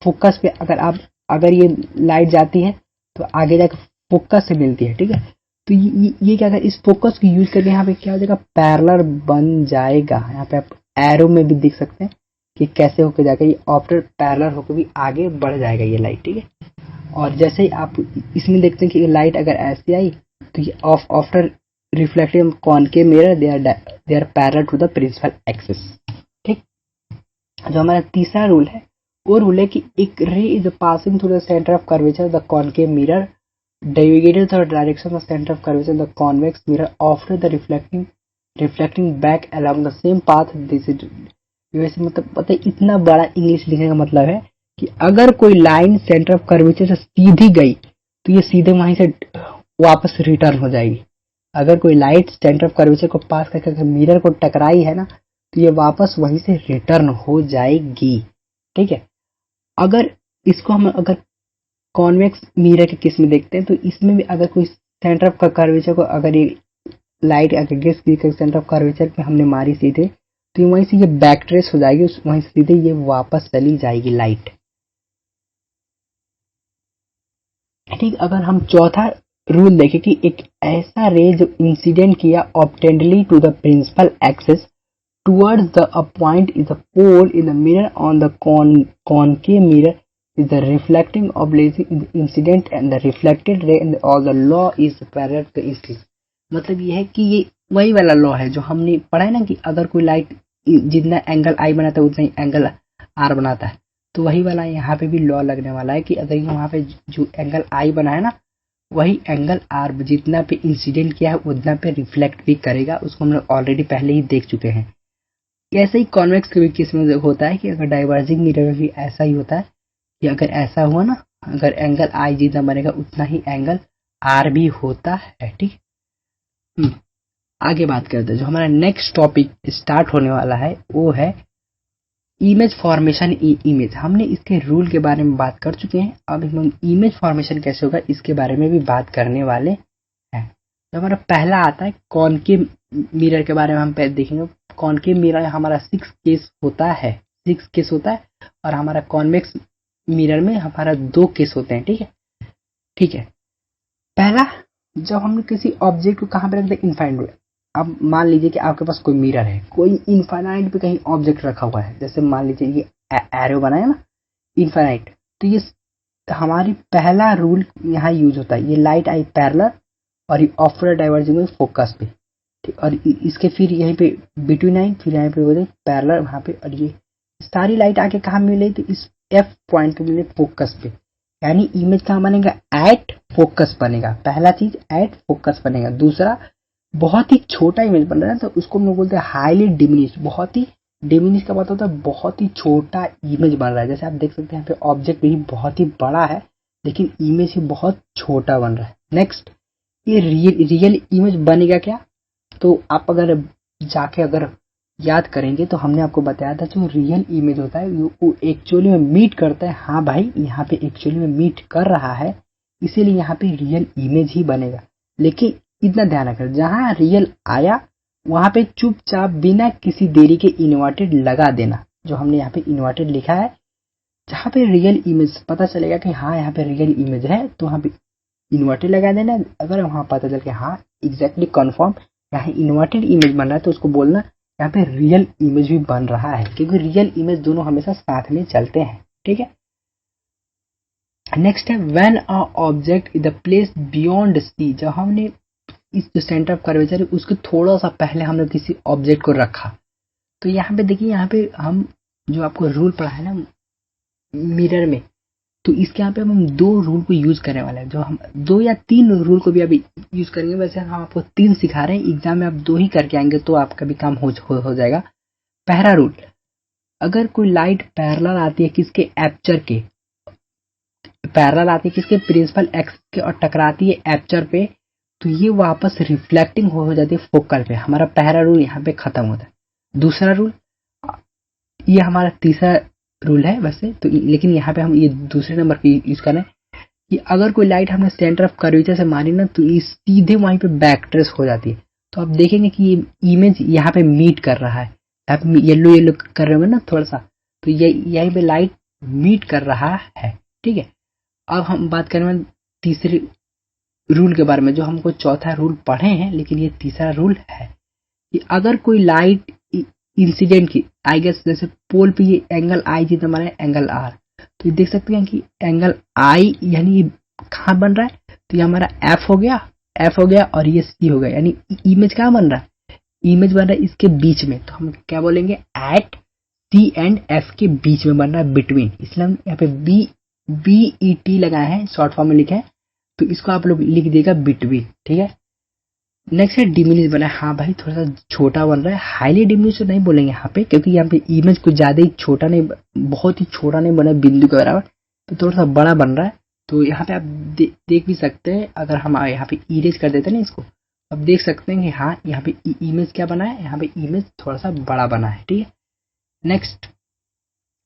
फोकस पे, अगर ये लाइट जाती है तो आगे जाकर फोकस से मिलती है, ठीक है। तो ये क्या कर, इस फोकस को यूज करके यहाँ पे क्या हो जाएगा, पैरेलल बन जाएगा। यहाँ पे आप एरो में भी देख सकते हैं कि कैसे होकर जाएगा, ये आफ्टर पैरेलल होकर भी आगे बढ़ जाएगा ये लाइट, ठीक है। और जैसे ही आप इसमें देखते हैं कि लाइट अगर ऐसे आई तो ये after reflecting concave mirror they are parallel to the principal axis, ठीक। जो हमारा तीसरा रूल है वो रूल है कि एक ray is passing through the centre of curvature the concave mirror deviated the direction of center of curvature the convex mirror after the reflecting back along the same path this is वैसे मतलब पता है, इतना बड़ा English लिखने का मतलब है कि अगर कोई लाइन सेंटर ऑफ कर्वेचर से सीधी गई तो ये सीधे वहीं से वापस रिटर्न हो जाएगी। अगर कोई लाइट सेंटर ऑफ कर्वेचर को पास करके मिरर को टकराई है ना, तो ये वापस वहीं से रिटर्न हो जाएगी, ठीक है। अगर इसको हम अगर कॉन्वेक्स मिरर के केस में देखते हैं तो इसमें भी अगर कोई सेंटर ऑफ कर्वेचर को अगर ये लाइट अगर गेस की सेंटर ऑफ कर्वेचर पे हमने मारी सीधे, तो ये वहीं से ये बैक ट्रेस हो जाएगी, वहीं से सीधे ये वापस चली जाएगी लाइट, ठीक। अगर हम चौथा रूल देखें कि एक ऐसा रे जो इंसिडेंट किया ऑब्टेंडली to the principal axis towards the point is the pole in the mirror on the concave mirror is the reflecting oblique incident and the reflected ray and all the law is parallel to इसलिए मतलब ये है कि ये वही वाला law है जो हमने पढ़ा है ना कि अगर कोई लाइट जितना एंगल आई बनाता है उतना ही एंगल आर बनाता है, तो वही वाला यहाँ पे भी लॉ लगने वाला है कि अगर वहाँ पे जो एंगल आई बना है ना वही एंगल आर जितना पे इंसिडेंट किया है उतना पे रिफ्लेक्ट भी करेगा। उसको हम लोग ऑलरेडी पहले ही देख चुके हैं। ऐसे ही कॉन्वेक्स केस में होता है कि अगर डाइवर्जिंग मिरर में भी ऐसा ही होता है कि अगर ऐसा हुआ ना, अगर एंगल आई जितना बनेगा उतना ही एंगल आर भी होता है। ठीक, आगे बात करते हैं। जो हमारा नेक्स्ट टॉपिक स्टार्ट होने वाला है वो है इमेज फॉर्मेशन। इमेज हमने इसके रूल के बारे में बात कर चुके हैं, अब हम इमेज फॉर्मेशन कैसे होगा इसके बारे में भी बात करने वाले हैं। तो हमारा पहला आता है कॉनकेव मिरर के बारे में हम पहले देखेंगे। कॉनकेव मिरर हमारा 6 केस होता है, 6 केस होता है और हमारा कॉन्वेक्स मिरर में हमारा 2 केस होते हैं। ठीक है। पहला, जब हम किसी ऑब्जेक्ट को कहाँ पे रखते हैं, इनफाइनाइट। अब मान लीजिए कि आपके पास कोई मिरर है, कोई इनफाइनाइट पे कहीं ऑब्जेक्ट रखा हुआ है, जैसे मान लीजिए ये एरो बनाया ना इनफाइनाइट, तो ये हमारी पहला रूल यहाँ यूज होता है। ये लाइट आई पैरेलल और ये ऑफर डाइवर्जिंग में फोकस पे, ठीक, और इसके फिर यहीं पे बिटवीन आई, फिर यहाँ पे बोले पैरेलल वहाँ पे, और ये सारी लाइट आके कहाँ मिले तो इस एफ पॉइंट पे मिले फोकस पे, यानी इमेज कहाँ बनेगा, एट फोकस बनेगा। पहला चीज एट फोकस बनेगा। दूसरा, बहुत ही छोटा इमेज बन रहा है तो उसको हम लोग बोलते हैं हाईली डिमिनिश। बहुत ही डिमिनिश का मतलब होता है बहुत ही छोटा इमेज बन रहा है। जैसे आप देख सकते हैं यहाँ पे ऑब्जेक्ट भी बहुत ही बड़ा है लेकिन इमेज ही बहुत छोटा बन रहा है। नेक्स्ट, ये रियल इमेज बनेगा क्या, तो आप अगर जाके अगर याद करेंगे तो हमने आपको बताया था जो रियल इमेज होता है वो एक्चुअली में मीट करता है। हाँ भाई, यहाँ पे एक्चुअली में मीट कर रहा है, इसीलिए यहाँ पे रियल इमेज ही बनेगा। लेकिन इतना ध्यान रखना, जहाँ रियल आया वहां पे चुपचाप बिना किसी देरी के इन्वर्टेड लगा देना। जो हमने यहाँ पे इन्वर्टेड लिखा है, जहाँ पे रियल इमेज पता चलेगा कि हाँ यहाँ पे रियल इमेज है तो वहाँ पे इन्वर्टेड लगा देना। अगर वहाँ पता चल के हाँ एग्जैक्टली कन्फर्म यहाँ इन्वर्टेड इमेज बन रहा है तो उसको बोलना यहाँ पे रियल इमेज भी बन रहा है, क्योंकि रियल इमेज दोनों हमेशा साथ में चलते हैं। ठीक है। नेक्स्ट है when a object is the place beyond C. जब हमने इस जो सेंटर ऑफ कर्वेचर है उसके थोड़ा सा पहले हमने किसी ऑब्जेक्ट को रखा, तो यहाँ पे देखिए, यहाँ पे हम जो आपको रूल पढ़ा है ना मिरर में, तो इसके यहाँ पे हम 2 रूल को यूज करने वाले हैं। जो हम 2 या 3 रूल को भी अभी यूज करेंगे, वैसे हम आपको 3 सिखा रहे हैं। एग्जाम में आप 2 ही करके आएंगे तो आपका भी काम हो जाएगा। पहला रूल, अगर कोई लाइट पैरेलल आती है किसके, एपर्चर के, पैरेलल आती है किसके, प्रिंसिपल एक्स के, और टकराती है एपर्चर पे, तो ये वापस रिफ्लेक्टिंग हो जाती है फोकल पे। हमारा पहला रूल यहाँ पे खत्म होता है। दूसरा रूल, ये हमारा तीसरा रूल है वैसे तो, लेकिन यहाँ पे हम ये दूसरे नंबर पे यूज कर रहे हैं कि अगर कोई लाइट हमने सेंटर ऑफ कर्वेचर से मारी ना तो ये सीधे वहीं पे बैक ट्रेस हो जाती है। तो आप देखेंगे कि ये इमेज यहाँ पे मीट कर रहा है, यहाँ पे येलो येलो कर रहे हो ना थोड़ा सा, तो ये यहीं पे लाइट मीट कर रहा है। ठीक है। अब हम बात करें तीसरे रूल के बारे में, जो हमको चौथा रूल पढ़े हैं लेकिन ये तीसरा रूल है कि अगर कोई लाइट इंसिडेंट की, आई गेस जैसे पोल पे ये एंगल आई जितना बना है एंगल आर, तो ये देख सकते हैं कि एंगल आई यानी कहाँ बन रहा है, तो ये हमारा एफ हो गया और ये सी हो गया, यानी इमेज कहाँ बन रहा है, इमेज बन रहा है इसके बीच में। तो हम क्या बोलेंगे, एट सी एंड एफ के बीच में बन रहा है, बिटवीन। इसलिए हम यहाँ पे बी ई टी लगाए हैं, शॉर्ट फॉर्म में लिखे हैं, तो इसको आप लोग लिख देगा बिटवीन। ठीक है। नेक्स्ट है डिमिनिश बना है। हाँ भाई, थोड़ा सा छोटा बन रहा है। हाईली डिमिनिश तो नहीं बोलेंगे यहाँ पे, क्योंकि यहाँ पे इमेज कुछ ज्यादा ही छोटा नहीं, बहुत ही छोटा नहीं बना, बिंदु के बराबर, तो थोड़ा सा बड़ा बन रहा है। तो यहाँ पे आप देख भी सकते हैं, अगर हम यहाँ पे इरेज कर देते हैं ना इसको, अब देख सकते हैं कि हाँ यहाँ पे इमेज क्या बना है, यहाँ पे इमेज थोड़ा सा बड़ा बना है। ठीक है। नेक्स्ट,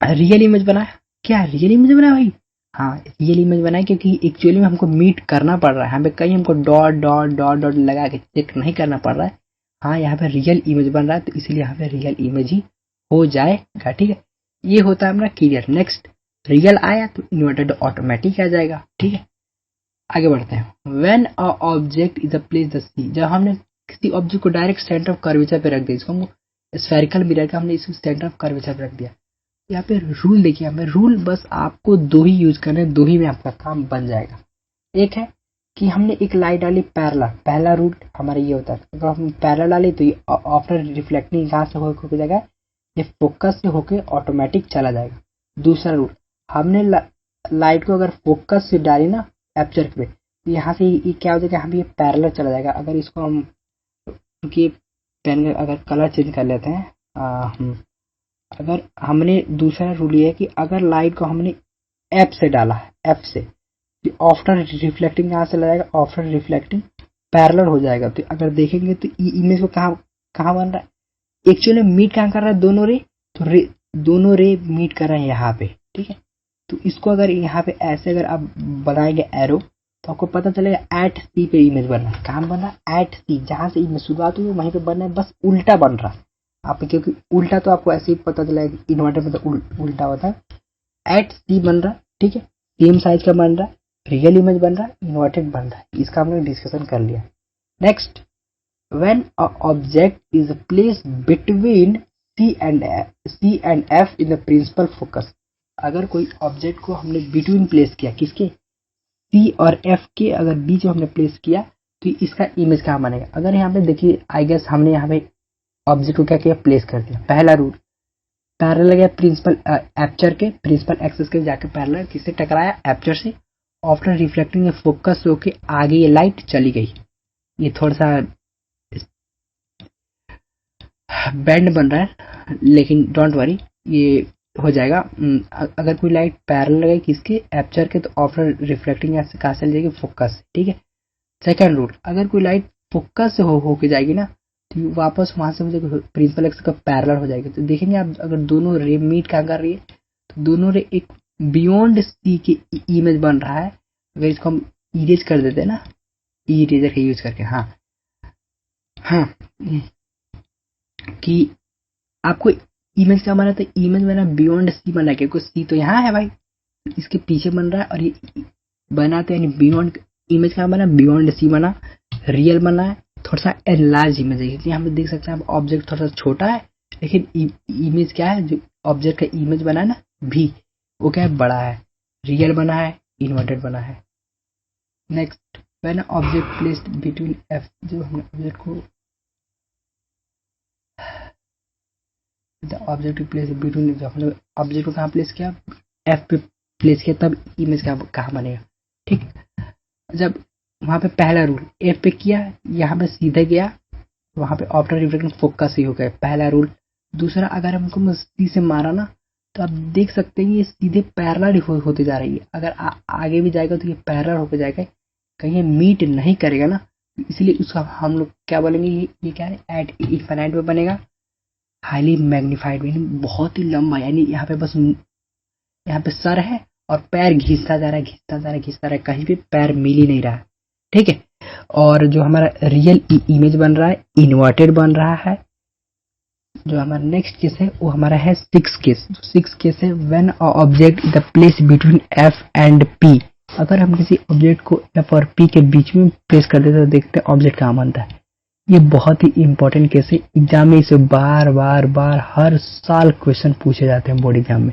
रियल इमेज बना है। क्या रियल इमेज बना है भाई? हाँ, रियल इमेज बना है, क्योंकि एक्चुअली में हमको मीट करना पड़ रहा है। यहाँ पे कहीं हमको डॉट डॉट डॉट डॉट लगा के चेक नहीं करना पड़ रहा है। हाँ, यहाँ पे रियल इमेज बन रहा है, तो इसलिए यहाँ पे रियल इमेज ही हो जाएगा। ठीक है। ये होता है हमारा क्लियर। नेक्स्ट, रियल आया तो इन्वर्टेड ऑटोमेटिक आ जाएगा। ठीक है। आगे बढ़ते हैं। When a object is a place the C. जब हमने किसी ऑब्जेक्ट को डायरेक्ट सेंटर ऑफ कर्वेचर पे रख दिया, इसको हम स्फेरिकल मिरर का हमने इसको सेंटर ऑफ कर्वेचर पे रख दिया, यहाँ पे रूल देखिए, यहाँ पे रूल बस आपको 2 ही यूज करने हैं, 2 ही में आपका काम बन जाएगा। एक है कि हमने एक लाइट डाली पैरेलल, पहला रूल हमारा ये होता है, अगर हम पैरेलल डाले तो ये आफ्टर रिफ्लेक्टिंग कहाँ से होकर जाएगा, ये फोकस से होके ऑटोमेटिक चला जाएगा। दूसरा रूल, हमने लाइट को अगर फोकस से डाली ना एपर्चर पे, तो यहाँ से ये क्या हो जाएगा, यहाँ पे ये पैरेलल चला जाएगा। अगर इसको हम, क्योंकि पेन का अगर कलर चेंज कर लेते हैं, अगर हमने दूसरा रूल ये है कि अगर लाइट को हमने एफ से डाला है, एफ से, आफ्टर रिफ्लेक्टिंग कहाँ से जाएगा, आफ्टर रिफ्लेक्टिंग पैरेलल हो जाएगा। तो अगर देखेंगे तो इमेज को कहाँ बन रहा है, एक्चुअली मीट कहाँ कर रहा है, दोनों रे, तो दोनों रे मीट कर रहे हैं यहाँ पे, ठीक है। तो इसको अगर यहाँ पे ऐसे अगर आप बनाएंगे एरो, तो आपको पता चलेगा एट सी पे इमेज बन रहा है। कहाँ बन रहा है, एट सी, जहाँ से इमेज शुरुआत हुई वहीं पे बन रहा है, बस उल्टा बन रहा है आप, क्योंकि उल्टा तो आपको ऐसे ही पता चलेगा कि इन्वर्टर में तो उल्टा होता है। एट सी बन रहा है, ठीक है, सेम साइज का बन रहा है, रियल इमेज बन रहा है, इन्वर्टेड बन रहा है। इसका हमने डिस्कशन कर लिया। Next, when a object is placed between C and F in the principal focus, अगर कोई ऑब्जेक्ट को हमने बिटवीन प्लेस किया, किसके, सी और एफ के अगर बीच में हमने प्लेस किया, तो इसका इमेज कहाँ बनेगा। अगर यहाँ पे देखिए, आई गेस हमने यहाँ पे ऑब्जेक्ट को क्या किया, प्लेस कर दिया। पहला रूल, पैरेलल गया प्रिंसिपल एपर्चर के, प्रिंसिपल एक्सिस के जाके पैरेलल किससे टकराया, एपर्चर से। आफ्टर रिफ्लेक्टिंग फोकस होके आगे ये लाइट चली गई। ये थोड़ा सा बैंड बन रहा है, लेकिन डोंट वरी, ये हो जाएगा। अगर कोई लाइट पैरेलल गई किसके, एपर्चर के, तो आफ्टर रिफ्लेक्टिंग कहाँ से जाएगी, फोकस से, ठीक है। सेकंड रूल, अगर कोई लाइट फोकस से होके जाएगी ना, तो वापस वहां से मुझे प्रिंसिपल एक्सिस का पैरेलल हो जाएगा। तो देखेंगे आप, अगर दोनों रे मीट क्या कर रही है, तो दोनों रे एक बियॉन्ड सी की इमेज बन रहा है। अगर इसको हम इरेज कर देते हैं ना, इरेजर का यूज करके, हाँ कि आपको इमेज क्या बना, तो इमेज बना बियॉन्ड सी बना, क्योंकि सी तो यहाँ है भाई, इसके पीछे बन रहा है, और ये बना तो यानी बियॉन्ड, इमेज क्या बना, बियॉन्ड सी बना, रियल बना है, थोड़ा सा एनलार्ज इमेज है। यहाँ पे देख सकते हैं आप, ऑब्जेक्ट थोड़ा सा छोटा है, लेकिन इमेज क्या है, जो ऑब्जेक्ट का इमेज बना है ना भी, वो क्या है, बड़ा है, रियल बना है, इन्वर्टेड बना है। Next, when object placed between F, जो हमने ऑब्जेक्ट को ऑब्जेक्ट प्लेस बिटवीन, जो हमने ऑब्जेक्ट को कहाँ प्लेस किया, एफ पे प्लेस किया, तब इमेज कहाँ बनेगा, ठीक। जब वहां पे पहला रूल एफ पे किया, यहाँ पे सीधे गया, वहां पे आफ्टर रिफ्लेक्टिंग फोकस ही हो गया, पहला रूल। दूसरा, अगर हमको सी से मारा ना, तो आप देख सकते हैं ये सीधे पैरेलल होते जा रही है। अगर आगे भी जाएगा तो ये पैरेलल होकर जाएगा, कहीं मीट नहीं करेगा ना, इसलिए उसका हम लोग क्या बोलेंगे, ये क्या है, एट इनफाइनाइट में बनेगा, हाईली मैग्नीफाइड में, बहुत ही लंबा, यानी यहाँ पे बस यहाँ पे सर है और पैर घिसता जा रहा है, घिसता जा रहा है, घिसता रहा है, कहीं पे पैर मिल ही नहीं रहा है, ठीक है। और जो हमारा रियल इमेज बन रहा है, इन्वर्टेड बन रहा है। जो हमारा नेक्स्ट केस है वो हमारा है 6 केस। 6 केस है, when object the place between F and P, अगर हम किसी ऑब्जेक्ट को एफ और पी के बीच में प्लेस कर देते तो देखते हैं ऑब्जेक्ट कहाँ बनता है। ये बहुत ही इंपॉर्टेंट केस है, एग्जाम में इसे बार बार बार हर साल क्वेश्चन पूछे जाते हैं बोर्ड एग्जाम में।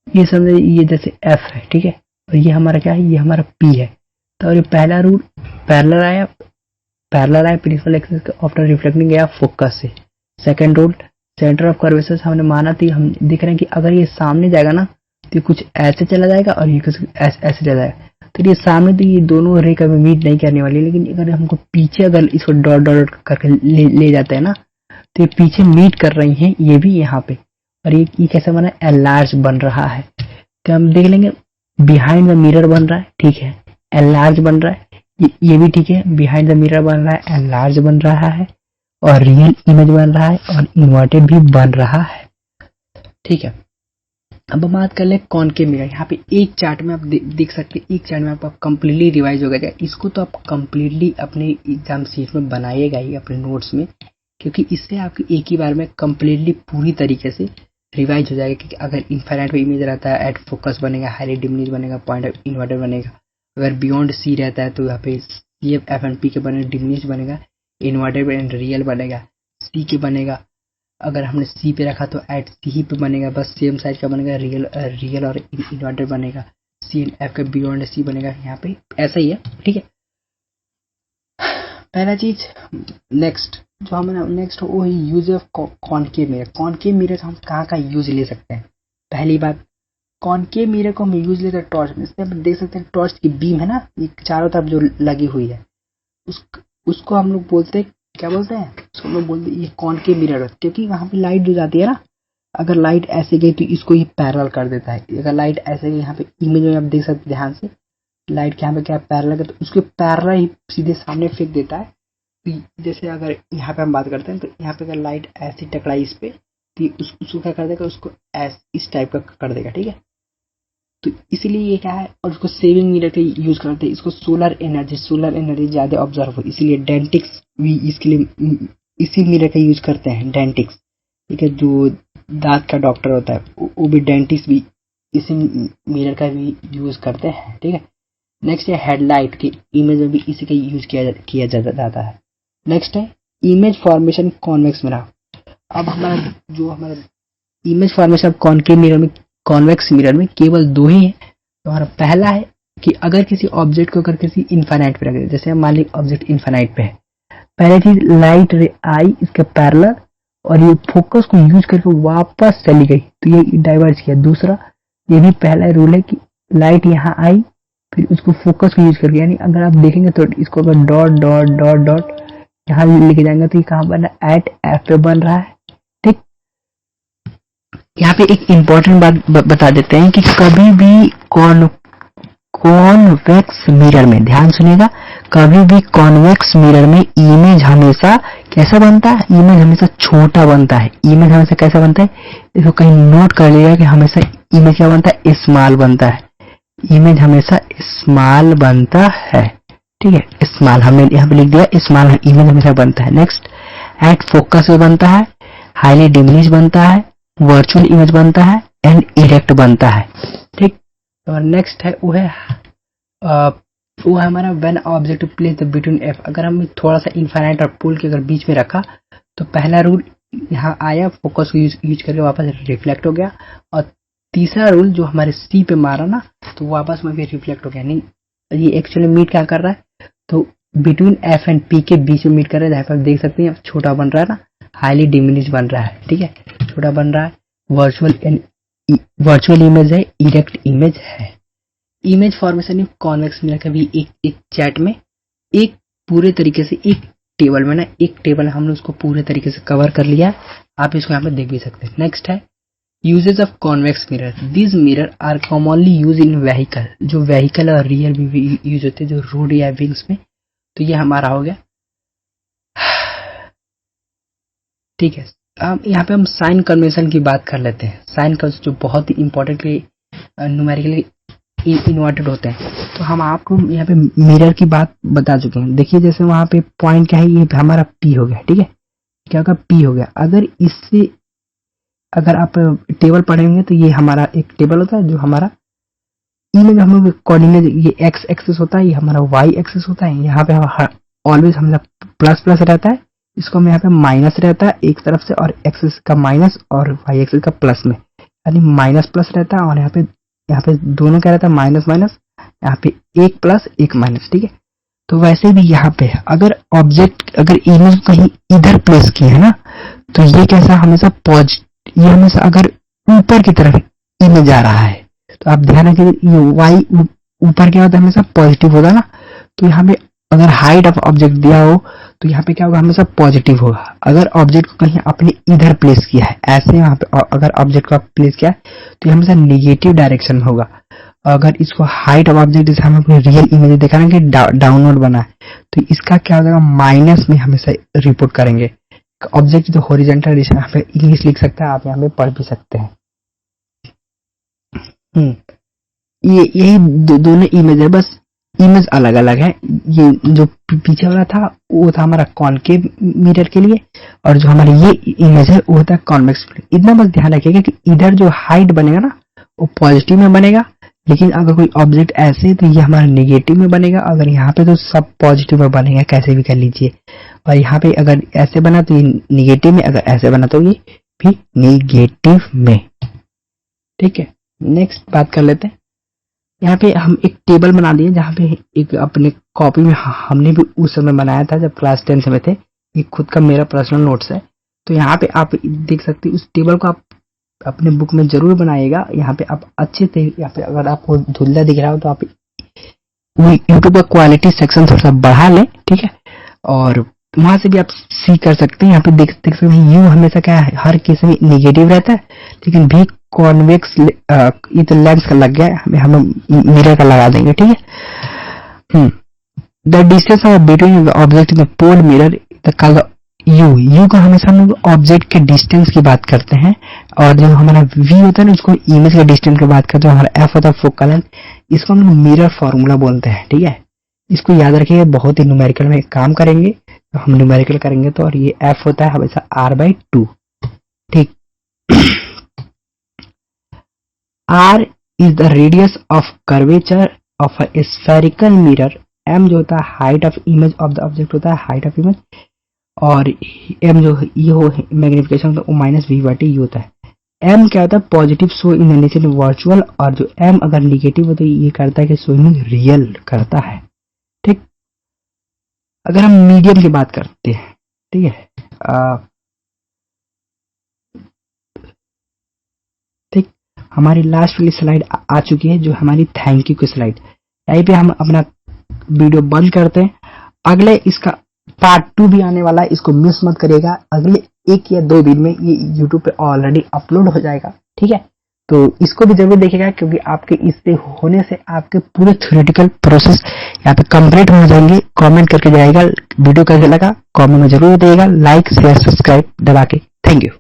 ये समझे, ये जैसे एफ है, ठीक है, और ये हमारा क्या है, ये हमारा पी है। तो ये पहला रूल पैरेलल आया, प्रिंसिपल एक्सिस आफ्टर रिफ्लेक्टिंग गया फोकस से। Second rule, centre of curvature हमने माना थी, हम देख रहे हैं कि अगर ये सामने जाएगा ना, तो कुछ ऐसे चला जाएगा और ये कुछ ऐसे चला जाएगा। तो ये सामने तो ये दोनों रे कभी मीट नहीं करने वाली, लेकिन अगर हमको पीछे अगर इसको डॉट डॉट करके ले जाते हैं ना, तो ये पीछे मीट कर रही हैं, ये भी यहाँ पे, और ये कैसे बना, एनलार्ज बन रहा है। तो हम देख लेंगे, बिहाइंड द मिरर बन रहा है, ठीक है, एनलार्ज बन रहा है, ये भी ठीक है, बिहाइंड द मिरर बन रहा है, एनलार्ज बन रहा है, और रियल इमेज बन रहा है, और इन्वर्टेड भी बन रहा है, ठीक है। अब हम बात कर ले कॉनकेव मिरर। यहाँ पे एक चार्ट में आप देख सकते हैं, एक चार्ट में आप कंप्लीटली रिवाइज हो गया। इसको तो आप कंप्लीटली अपने एग्जाम शीट में बनाइएगा ही अपने नोट्स में, क्योंकि इससे आपकी एक ही बार में कंप्लीटली पूरी तरीके से रिवाइज हो जाएगा। क्योंकि अगर इनफाइनाइट में इमेज रहता है, एट फोकस बनेगा, हाईली डिमिनिश बनेगा, पॉइंट ऑफ इन्वर्टेड बनेगा। अगर बियॉन्ड सी रहता है तो यहाँ पे सी एफ एंड पी के बनेगा, डिमिनिश बनेगा, इन्वर्टेड एंड रियल बनेगा, सी के बनेगा, अगर हमने सी पे रखा तो एट सी पे बनेगा, बस सेम साइज का बनेगा, रियल और इन्वर्टेड बनेगा, सी एंड एफ का बियॉन्ड सी बनेगा यहाँ पे, ऐसा ही है, ठीक है। पहला चीज। नेक्स्ट जो हमारा नेक्स्ट वो है use of concave mirror. Concave mirror हम कहाँ का यूज ले सकते हैं? पहली बात, कॉनकेव मिरर को हम यूज लेते हैं टॉर्च में। इसमें आप देख सकते हैं टॉर्च की बीम है ना, ये चारों तरफ जो लगी हुई है, उसको हम लोग बोलते हैं, क्या बोलते हैं उसको? हम लोग बोलते हैं ये कॉनकेव मिरर है, क्योंकि वहां पे लाइट जो जाती है ना, अगर लाइट ऐसे गई तो इसको ये पैरेलल कर देता है। अगर लाइट ऐसे गई, यहाँ पे इमेज में आप देख सकते हैं ध्यान से, लाइट के यहाँ पे क्या पैरेलल है, तो उसके पैरेलल ही सीधे सामने फेंक देता है। तो जैसे अगर यहाँ पे हम बात करते हैं, तो यहाँ पे अगर लाइट ऐसी टकराई इस पे, तो उसको क्या कर देगा, उसको इस टाइप का कर देगा, ठीक है। तो इसीलिए ये क्या है, और उसको सेविंग मिरर के यूज करते हैं। इसको सोलर एनर्जी ज्यादा ऑब्जर्व हो, इसीलिए डेंटिक्स भी इसके लिए इसी मिरर का यूज करते हैं, डेंटिक्स, ठीक है। जो दांत का डॉक्टर होता है वो भी डेंटिस्ट भी इसी मिरर का भी यूज करते हैं, ठीक है। नेक्स्ट है हेडलाइट की इमेज में भी इसी का यूज किया जाता है। नेक्स्ट है इमेज फॉर्मेशन कॉन्वेक्स मिरर। अब हमारा इमेज फॉर्मेशन कॉनकेव मिरर में, कॉन्वेक्स मिरर में केवल दो ही है। तो हमारा पहला है कि अगर किसी ऑब्जेक्ट को अगर किसी इनफाइनाइट पे रखें, जैसे मान लीजिए ऑब्जेक्ट इनफाइनाइट पे है, पहली चीज लाइट रे आई इसके पैरेलल और ये फोकस को यूज करके वापस चली गई तो ये डाइवर्ज किया। दूसरा, ये भी पहला रूल है कि लाइट यहाँ आई फिर उसको फोकस को यूज करके, यानी अगर आप देखेंगे तो इसको अगर डॉट डॉट डॉट डॉट यहाँ लेके जाएंगे तो ये कहाँ बन रहा है, एट एफ पे बन रहा है, ठीक। यहाँ पे एक इंपॉर्टेंट बात बता देते हैं कि कभी भी कॉन्वेक्स मिरर में, ध्यान सुनिएगा, कभी भी कॉन्वेक्स मिरर में इमेज हमेशा कैसा बनता है, इमेज हमेशा छोटा बनता है। इमेज हमेशा कैसा बनता है, इसको कहीं नोट कर लिया कि हमेशा इमेज क्या बनता है, स्मॉल बनता है। इमेज हमेशा स्मॉल बनता है, ठीक है, स्मॉल हमने यहाँ पे लिख दिया, स्मॉल इमेज हमेशा बनता है। नेक्स्ट, एट फोकस में बनता है, हाईली डिमिनिश बनता है, वर्चुअल इमेज बनता है एंड इरेक्ट बनता है, ठीक। और नेक्स्ट है वो है हमारा when object place between F. अगर हम थोड़ा सा इनफाइनाइट और पोल के अगर बीच में रखा तो पहला रूल यहाँ आया, फोकस को यूज करके वापस रिफ्लेक्ट हो गया। और तीसरा रूल जो हमारे सी पे मारा ना, तो वापस में भी रिफ्लेक्ट हो गया। नहीं, ये एक्चुअली मीट क्या कर रहा है, तो बिटवीन एफ एंड पी के बीच में मीट कर रहा है। जहाँ पर आप देख सकते हैं छोटा बन रहा है ना, हाईली डिमिनिश बन रहा है, ठीक है, छोटा बन रहा है। वर्चुअल इमेज है, इरेक्ट इमेज है। इमेज फॉर्मेशन में कॉन्वेक्स मिरर का भी एक चैट में एक पूरे तरीके से एक टेबल में ना, एक टेबल हमने उसको पूरे तरीके से कवर कर लिया है। आप इसको यहाँ पे देख भी सकते हैं। नेक्स्ट है usages of convex mirror. This mirror are commonly use in vehicle, जो व्हीकल और रियर भी यूज होते हैं, जो रोड या विंग्स में। तो ये हमारा हो गया, ठीक है। अब यहाँ पे हम साइन कन्वेंशन की बात कर लेते हैं। साइन कन्वेंशन जो बहुत ही इंपॉर्टेंटली न्यूमेरिकली इन्वर्टेड होते हैं। तो हम आपको यहाँ पे मिरर की बात बता चुके हैं। देखिए जैसे वहां पे पॉइंट क्या है, ये हमारा पी हो गया, ठीक है, क्या होगा, पी हो गया। अगर इससे अगर आप टेबल पढ़ेंगे तो ये हमारा एक टेबल होता है, जो हमारा इमेज हम लोग कोऑर्डिनेट, ये एक्स एक्सिस होता है, ये हमारा वाई एक्सिस होता है। यहाँ पे ऑलवेज हमारा प्लस प्लस रहता है, इसको हम यहाँ पे माइनस रहता है एक तरफ से, और एक्सिस का माइनस और वाई एक्सिस का प्लस में, यानी माइनस प्लस रहता है। और यहाँ पे दोनों क्या रहता है, माइनस माइनस, यहाँ पे एक प्लस एक माइनस, ठीक है। तो वैसे भी यहाँ पे अगर ऑब्जेक्ट, अगर इमेज कहीं इधर प्लेस की है ना, तो ये कैसा हमेशा पॉजिटिव, ये हमेशा अगर ऊपर की तरफ इमेज आ रहा है, तो आप ध्यान रखिए, ये वाई ऊपर क्या होता है, हमेशा पॉजिटिव होता है ना। तो यहाँ पे अगर हाइट ऑफ ऑब्जेक्ट दिया हो तो यहाँ पे क्या होगा, हमेशा पॉजिटिव होगा। अगर ऑब्जेक्ट को कहीं आपने इधर प्लेस किया है, ऐसे यहाँ पे अगर ऑब्जेक्ट को प्लेस किया है तो ये हमेशा नेगेटिव डायरेक्शन में होगा। अगर इसको हाइट ऑफ ऑब्जेक्ट, जैसे हम अपने रियल इमेज देखा ना कि डाउनवर्ड बना है, तो इसका क्या हो जाएगा, माइनस में हमेशा रिपोर्ट करेंगे। ऑब्जेक्ट जो हॉरिजॉन्टल डायरेक्शन, यहाँ पे इंग्लिश लिख सकता है, आप यहाँ पे पढ़ भी सकते हैं। यही दोनों इमेज है, बस इमेज अलग अलग है। ये जो पीछे वाला था वो था हमारा कॉनकेव मिरर के लिए, और जो हमारी ये इमेज है वो होता है कॉन्वेक्स मिरर। इतना बस ध्यान रखिएगा कि इधर जो हाइट बनेगा ना वो पॉजिटिव में बनेगा, लेकिन अगर कोई ऑब्जेक्ट ऐसे तो ये हमारा नेगेटिव में बनेगा, अगर यहाँ पे तो सब पॉजिटिव में बनेगा, कैसे भी कर लीजिए। और यहाँ पे अगर ऐसे बना तो ये नेगेटिव में, अगर ऐसे बना तो ये भी नेगेटिव में। ठीक है, नेक्स्ट बात कर लेते हैं। यहाँ पे हम एक टेबल बना दिए जहाँ पे एक अपने कॉपी में हमने भी उस समय बनाया था जब क्लास 10 में थे। ये खुद का मेरा पर्सनल नोट्स है। तो यहाँ पे आप देख सकते हैं, उस टेबल को आप अपने बुक में जरूर बनाइएगा। यहाँ पे आप अच्छे से, यहाँ पे अगर आपको धुंधला दिख रहा हो तो आप यूट्यूब का क्वालिटी सेक्शन थोड़ा सा बढ़ा लें, ठीक है, और वहां से भी आप सी कर सकते हैं। यहाँ पे देख सकते हैं यू हमेशा क्या है, हर केस में नेगेटिव रहता है, लेकिन भी कॉन्वेक्स, ये तो लेंस का लग गया है, हम मिरर का लगा देंगे। ठीक है, the distance of between object in the pole mirror called U को हमेशा हम लोग ऑब्जेक्ट के डिस्टेंस की बात करते हैं, और जो हमारा वी होता है ना उसको इमेज के डिस्टेंस की बात करते हैं। हमारा एफ होता है फोकल लेंथ, इसको हम लोग मिरर फॉर्मूला बोलते हैं। ठीक है, इसको याद रखिए, बहुत ही न्यूमेरिकल में काम करेंगे तो हम न्यूमेरिकल करेंगे तो, और ये एफ होता है हमेशा r/2। ठीक, r is the radius of curvature of a spherical mirror. m जो होता है height of image of the object होता है, हाइट ऑफ इमेज, और m जो ये हो मैग्निफिकेशन तो -v/u होता है। m क्या होता है, पॉजिटिव शो इन वर्चुअल, और जो m अगर निगेटिव हो तो ये करता है कि शोइंग रियल करता है। ठीक, अगर हम मीडियम की बात करते हैं, ठीक है, ठीक, हमारी लास्ट वाली स्लाइड आ चुकी है जो हमारी थैंक यू की स्लाइड। यहीं पे हम अपना वीडियो बंद करते हैं। अगले इसका पार्ट 2 भी आने वाला है, इसको मिस मत करिएगा। अगले 1 या 2 दिन में ये YouTube पे ऑलरेडी अपलोड हो जाएगा। ठीक है, तो इसको भी जरूर देखिएगा, क्योंकि आपके इससे होने से आपके पूरे थ्योरेटिकल प्रोसेस यहाँ पे कंप्लीट हो जाएंगे। कमेंट करके जाएगा वीडियो कैसे लगा, कमेंट में जरूर दिएगा, लाइक शेयर सब्सक्राइब दबा के। Thank you.